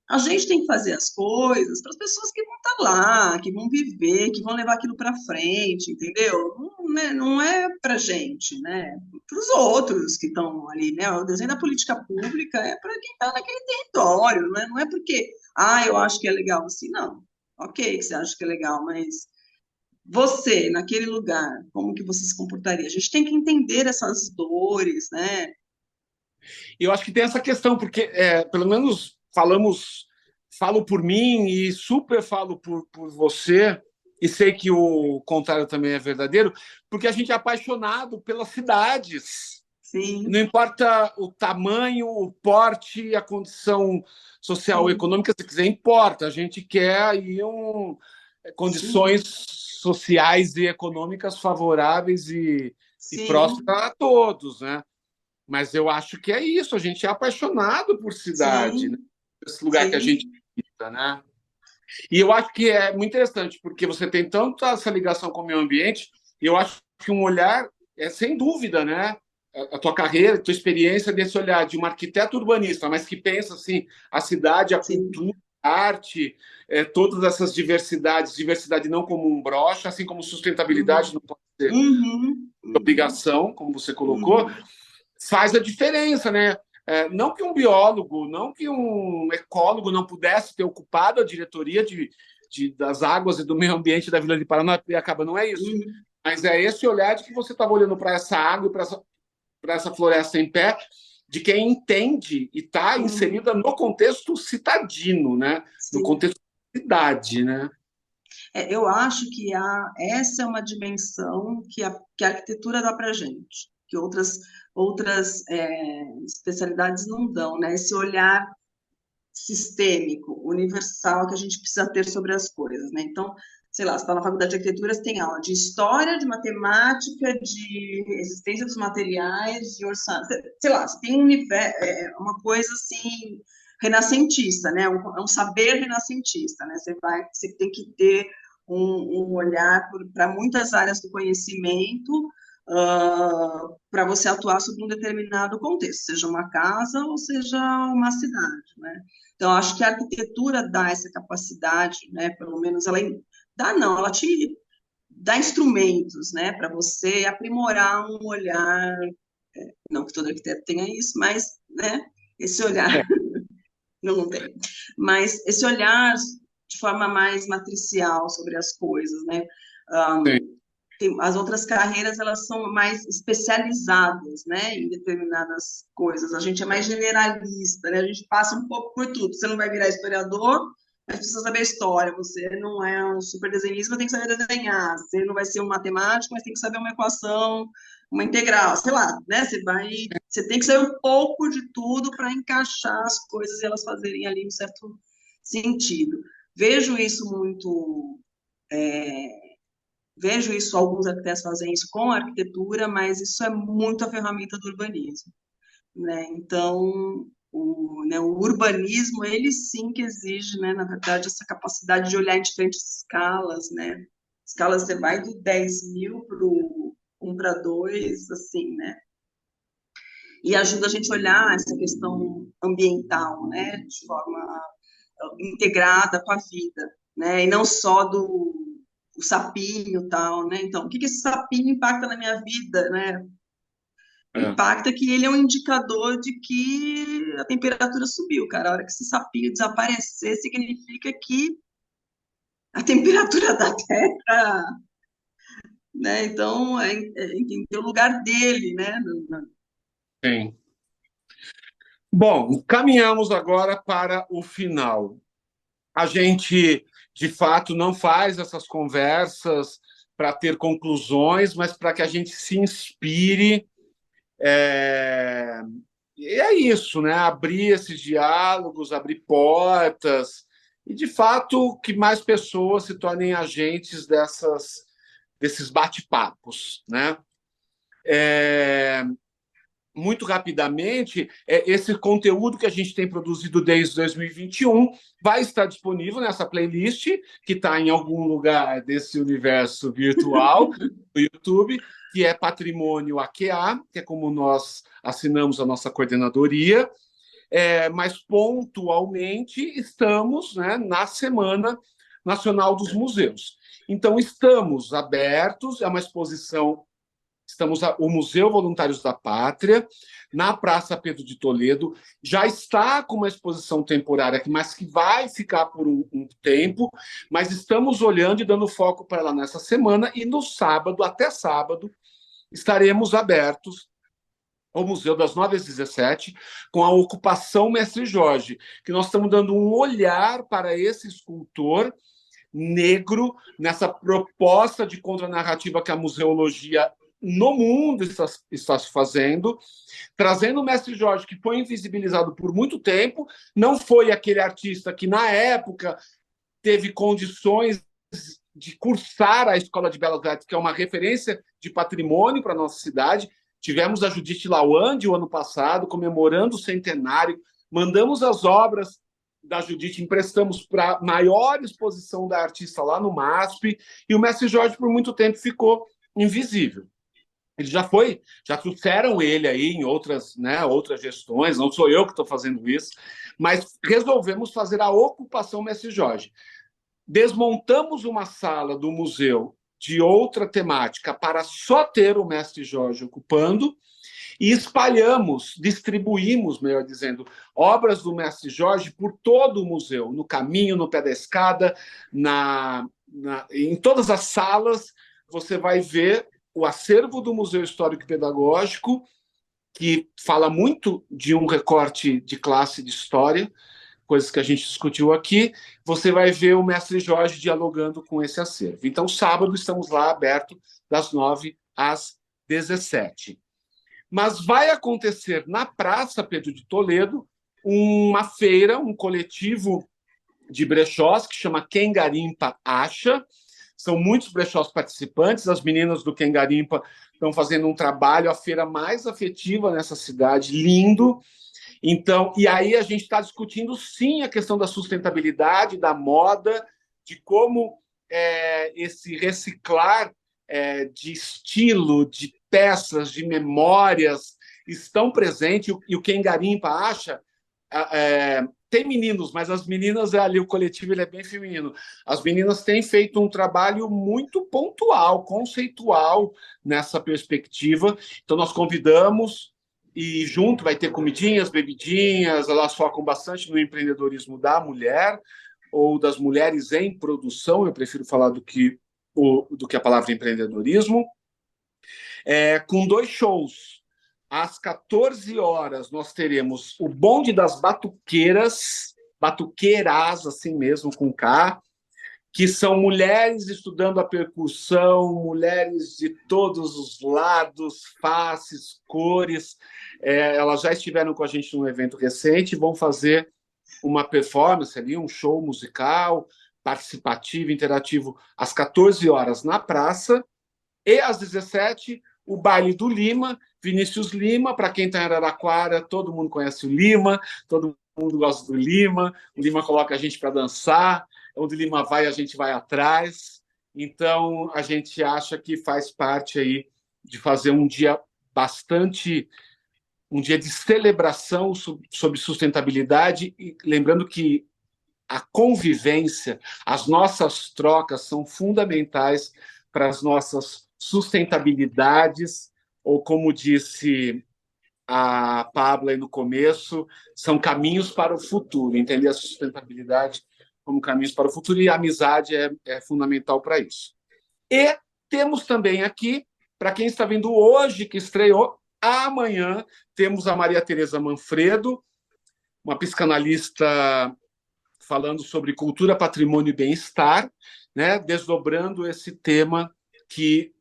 a gente tem que fazer as coisas para as pessoas que vão estar lá, que vão viver, que vão levar aquilo para frente, entendeu? Não, né, não é para a gente, né? Para os outros que estão ali, né? O desenho da política pública é para quem está naquele território, né? Não é porque, eu acho que é legal assim, não. Ok, que você acha que é legal, mas você, naquele lugar, como que você se comportaria? A gente tem que entender essas dores, né? E eu acho que tem essa questão, porque, pelo menos, falo por mim e super falo por você, e sei que o contrário também é verdadeiro, porque a gente é apaixonado pelas cidades. Não Sim, importa o tamanho, o porte, a condição social e sim, econômica, se quiser, importa. A gente quer aí sim, condições sociais e econômicas favoráveis e próximas sim, a todos, né? Mas eu acho que é isso, a gente é apaixonado por cidade, né? sim, Esse lugar que a gente sim, habita, né? E eu acho que é muito interessante, porque você tem tanto essa ligação com o meio ambiente, e eu acho que um olhar é sem dúvida, né? A tua carreira, a tua experiência desse olhar de um arquiteto urbanista, mas que pensa assim, a cidade, a sim. cultura, a arte, todas essas diversidades, diversidade não como um broche, assim como sustentabilidade Uhum, não pode ser uhum, uhum, obrigação, como você colocou, uhum. faz a diferença, né? Não que um biólogo, não que um ecólogo não pudesse ter ocupado a diretoria das águas e do meio ambiente da Vila de Paranapiacaba, não é isso. Uhum. Mas é esse olhar de que você estava olhando para essa água e para essa floresta em pé, de quem entende e está Uhum. inserida no contexto citadino, né? No Sim. contexto da cidade, né? Eu acho que essa é uma dimensão que a arquitetura dá para a gente, que outras especialidades não dão, né? Esse olhar sistêmico, universal que a gente precisa ter sobre as coisas, né? Então, sei lá, você está na faculdade de arquitetura, você tem aula de história, de matemática, de resistência dos materiais, de orçamento, sei lá, você tem uma coisa assim renascentista, né? É um saber renascentista, né? Você tem que ter um olhar para muitas áreas do conhecimento para você atuar sobre um determinado contexto, seja uma casa ou seja uma cidade, né? Então, acho que a arquitetura dá essa capacidade, né? Pelo menos dá, não, ela te dá instrumentos, né? Para você aprimorar um olhar, não que todo arquiteto tenha isso, mas, né? Esse olhar, não tem, mas esse olhar de forma mais matricial sobre as coisas, né? Sim. As outras carreiras elas são mais especializadas, né, em determinadas coisas. A gente é mais generalista, né? A gente passa um pouco por tudo. Você não vai virar historiador, mas precisa saber história. Você não é um super desenhista, mas tem que saber desenhar. Você não vai ser um matemático, mas tem que saber uma equação, uma integral, sei lá, né? Você tem que saber um pouco de tudo para encaixar as coisas e elas fazerem ali um certo sentido. Vejo isso muito Vejo isso, alguns arquitetos fazem isso com a arquitetura, mas isso é muito a ferramenta do urbanismo, né? Então, o urbanismo, ele sim que exige, né, na verdade, essa capacidade de olhar em diferentes escalas, né? Escalas, você vai do 10.000 para o 1 para 2, assim, né? E ajuda a gente a olhar essa questão ambiental, né, de forma integrada com a vida, né? E não só do o sapinho e tal, né? Então, o que que esse sapinho impacta na minha vida, né? É. Impacta que ele é um indicador de que a temperatura subiu, cara. A hora que esse sapinho desaparecer, significa que a temperatura da Terra, né? Então, entender o lugar dele, né? Sim. Bom, caminhamos agora para o final. A gente de fato, não faz essas conversas para ter conclusões, mas para que a gente se inspire. É... E é isso, né? Abrir esses diálogos, abrir portas, e, de fato, que mais pessoas se tornem agentes desses bate-papos, né? É, muito rapidamente, esse conteúdo que a gente tem produzido desde 2021 vai estar disponível nessa playlist, que está em algum lugar desse universo virtual do YouTube, que é Patrimônio AQA, que é como nós assinamos a nossa coordenadoria, mas pontualmente estamos, né, na Semana Nacional dos Museus. Então, estamos abertos, é uma exposição. Estamos o Museu Voluntários da Pátria, na Praça Pedro de Toledo. Já está com uma exposição temporária, mas que vai ficar por um tempo, mas estamos olhando e dando foco para ela nessa semana, e no sábado, até sábado, estaremos abertos ao Museu das 9 às 17, com a ocupação Mestre Jorge, que nós estamos dando um olhar para esse escultor negro, nessa proposta de contranarrativa que a museologia no mundo está se fazendo, trazendo o Mestre Jorge, que foi invisibilizado por muito tempo, não foi aquele artista que, na época, teve condições de cursar a Escola de Belas Artes, que é uma referência de patrimônio para a nossa cidade. Tivemos a Judite Lawande o ano passado, comemorando o centenário, mandamos as obras da Judite, emprestamos para a maior exposição da artista lá no MASP, e o Mestre Jorge, por muito tempo, ficou invisível. Ele já trouxeram ele aí em outras, né, outras gestões, não sou eu que estou fazendo isso, mas resolvemos fazer a ocupação Mestre Jorge. Desmontamos uma sala do museu de outra temática para só ter o Mestre Jorge ocupando, e espalhamos, distribuímos, melhor dizendo, obras do Mestre Jorge por todo o museu, no caminho, no pé da escada, em todas as salas. Você vai ver o acervo do Museu Histórico e Pedagógico, que fala muito de um recorte de classe de história, coisas que a gente discutiu aqui. Você vai ver o Mestre Jorge dialogando com esse acervo. Então, sábado, estamos lá aberto das 9 às 17. Mas vai acontecer na Praça Pedro de Toledo uma feira, um coletivo de brechós que chama Quem Garimpa Acha. São muitos brechós participantes. As meninas do Quem Garimpa estão fazendo um trabalho, a feira mais afetiva nessa cidade, lindo. Então, e aí a gente está discutindo, sim, a questão da sustentabilidade, da moda, de como esse reciclar de estilo, de peças, de memórias estão presentes. E o Quem Garimpa Acha tem meninos, mas as meninas ali, o coletivo ele é bem feminino. As meninas têm feito um trabalho muito pontual, conceitual nessa perspectiva. Então, nós convidamos, e junto vai ter comidinhas, bebidinhas. Elas focam bastante no empreendedorismo da mulher, ou das mulheres em produção. Eu prefiro falar do que a palavra empreendedorismo. Com 2 shows. Às 14 horas, nós teremos o Bonde das Batuqueiras, batuqueiras, assim mesmo, com K, que são mulheres estudando a percussão, mulheres de todos os lados, faces, cores. Elas já estiveram com a gente num evento recente, vão fazer uma performance ali, um show musical, participativo, interativo, às 14 horas na praça. E às 17, o Baile do Lima, Vinícius Lima. Para quem está em Araraquara, todo mundo conhece o Lima, todo mundo gosta do Lima. O Lima coloca a gente para dançar, onde o Lima vai, a gente vai atrás. Então, a gente acha que faz parte aí de fazer um dia de celebração sobre sustentabilidade, e lembrando que a convivência, as nossas trocas são fundamentais para as nossas sustentabilidades, ou como disse a Pabla aí no começo, são caminhos para o futuro. Entender a sustentabilidade como caminhos para o futuro, e a amizade é fundamental para isso. E temos também aqui, para quem está vindo hoje, que estreou, amanhã temos a Maria Tereza Manfredo, uma psicanalista falando sobre cultura, patrimônio e bem-estar, né, desdobrando esse tema que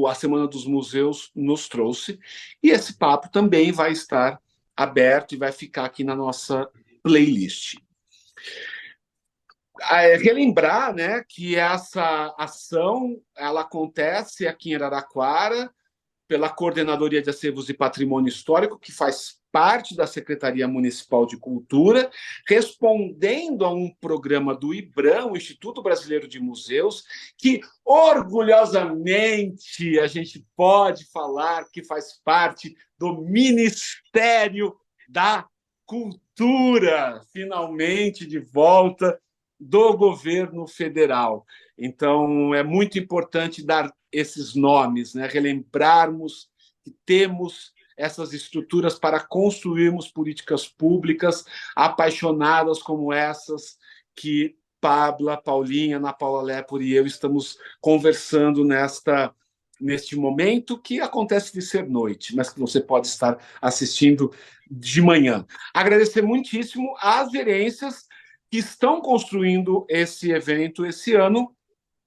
a Semana dos Museus nos trouxe. E esse papo também vai estar aberto e vai ficar aqui na nossa playlist. Relembrar, né, que essa ação ela acontece aqui em Araraquara pela Coordenadoria de Acervos e Patrimônio Histórico, que faz parte da Secretaria Municipal de Cultura, respondendo a um programa do IBRAM, o Instituto Brasileiro de Museus, que orgulhosamente a gente pode falar que faz parte do Ministério da Cultura, finalmente de volta do governo federal. Então, é muito importante dar esses nomes, né? Relembrarmos que temos essas estruturas para construirmos políticas públicas apaixonadas como essas que Pabla, Paulinha, Ana Paula Lepore e eu estamos conversando neste momento, que acontece de ser noite, mas que você pode estar assistindo de manhã. Agradecer muitíssimo às gerências que estão construindo esse evento esse ano.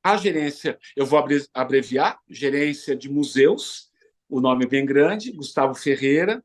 A gerência, eu vou abreviar, Gerência de Museus, o nome é bem grande, Gustavo Ferreira,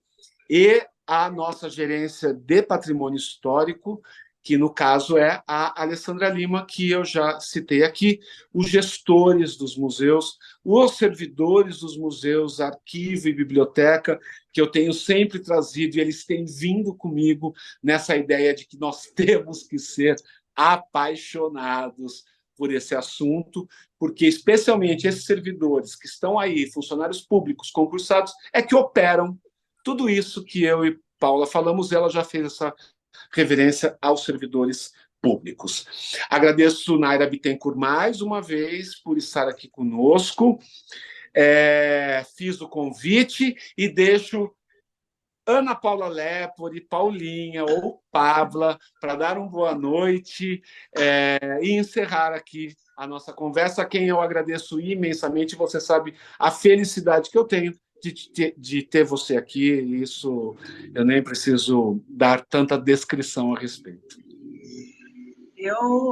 e a nossa gerência de Patrimônio Histórico, que no caso é a Alessandra Lima, que eu já citei aqui, os gestores dos museus, os servidores dos museus, arquivo e biblioteca, que eu tenho sempre trazido, e eles têm vindo comigo nessa ideia de que nós temos que ser apaixonados por esse assunto, porque especialmente esses servidores que estão aí, funcionários públicos, concursados, é que operam tudo isso que eu e Paula falamos. Ela já fez essa reverência aos servidores públicos. Agradeço Naira Bittencourt mais uma vez por estar aqui conosco. Fiz o convite e deixo Ana Paula Lepore, Paulinha ou Pabla para dar uma boa noite e encerrar aqui a nossa conversa, a quem eu agradeço imensamente. Você sabe a felicidade que eu tenho de ter você aqui, isso eu nem preciso dar tanta descrição a respeito.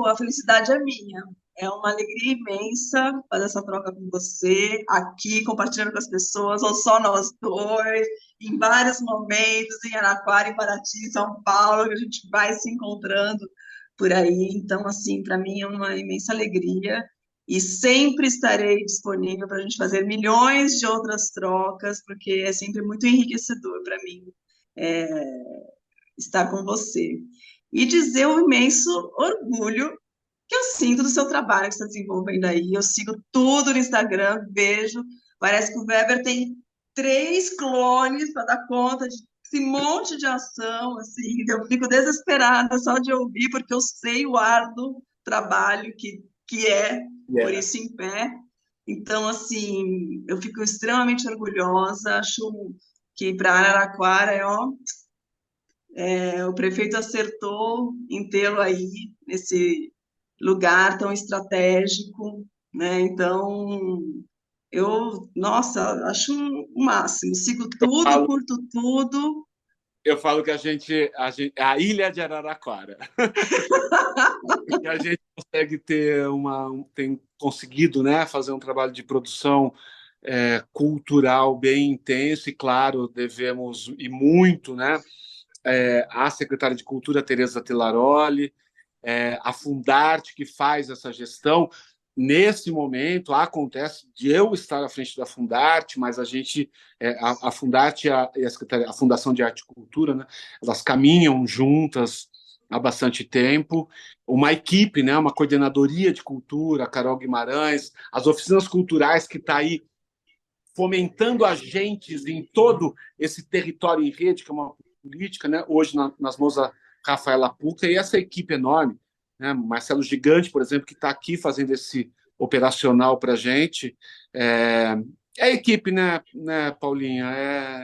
A felicidade é minha. É uma alegria imensa fazer essa troca com você, aqui, compartilhando com as pessoas, ou só nós dois, em vários momentos, em Araraquara, em Paraty, em São Paulo, que a gente vai se encontrando por aí. Então, assim, para mim é uma imensa alegria e sempre estarei disponível para a gente fazer milhões de outras trocas, porque é sempre muito enriquecedor para mim estar com você. E dizer o imenso orgulho que eu sinto do seu trabalho que você está desenvolvendo aí. Eu sigo tudo no Instagram, vejo. Parece que o Weber tem 3 clones para dar conta de esse monte de ação. Assim, eu fico desesperada só de ouvir, porque eu sei o árduo trabalho que é por isso em pé. Então, assim, eu fico extremamente orgulhosa. Acho que para Araraquara o prefeito acertou em tê-lo aí nesse lugar tão estratégico, né? Então, nossa, acho o máximo. Sigo tudo, curto tudo. Eu falo que a gente é a ilha de Araraquara. Porque a gente consegue tem conseguido, né, fazer um trabalho de produção cultural bem intenso, e claro, devemos e muito, né, à secretária de Cultura, Tereza Telaroli, a Fundarte, que faz essa gestão. Nesse momento, acontece de eu estar à frente da Fundarte, mas a gente, a Fundarte e a Fundação de Arte e Cultura, né, elas caminham juntas há bastante tempo. Uma equipe, né, uma coordenadoria de cultura, a Carol Guimarães, as oficinas culturais que está aí fomentando agentes em todo esse território em rede, que é uma política, né? Hoje nas mãos da Rafaela Puca, e essa equipe enorme, né? Marcelo Gigante, por exemplo, que está aqui fazendo esse operacional para a gente. É a equipe, né, Paulinha?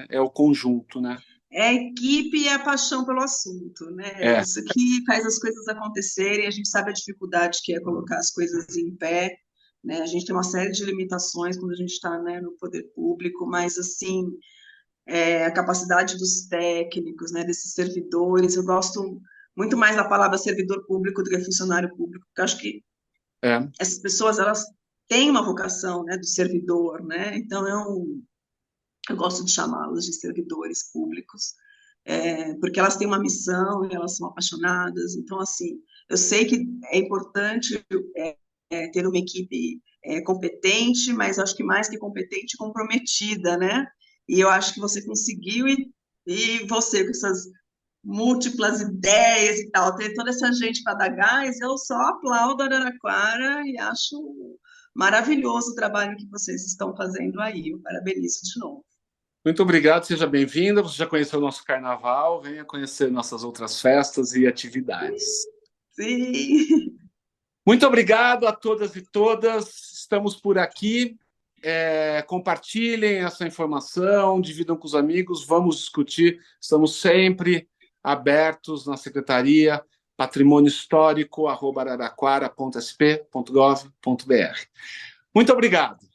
É o conjunto, né? É a equipe e a paixão pelo assunto, né? Isso que faz as coisas acontecerem. A gente sabe a dificuldade que é colocar as coisas em pé, né? A gente tem uma série de limitações quando a gente está, né, no poder público, mas, assim, a capacidade dos técnicos, né, desses servidores. Eu gosto muito mais a palavra servidor público do que funcionário público, porque eu acho que essas pessoas, elas têm uma vocação, né, do servidor, né? Então, eu gosto de chamá-los de servidores públicos, porque elas têm uma missão e elas são apaixonadas. Então, assim, eu sei que é importante ter uma equipe competente, mas acho que mais que competente, comprometida, né? E eu acho que você conseguiu, e você com essas múltiplas ideias e tal, ter toda essa gente para dar gás, eu só aplaudo a Araraquara e acho maravilhoso o trabalho que vocês estão fazendo aí. Eu parabenizo de novo. Muito obrigado, seja bem-vinda. Você já conheceu o nosso carnaval, venha conhecer nossas outras festas e atividades. Sim. Muito obrigado a todas e todas. Estamos por aqui. Compartilhem essa informação, dividam com os amigos, vamos discutir. Estamos sempre abertos na Secretaria Patrimônio Histórico, @araraquara.sp.gov.br. Muito obrigado.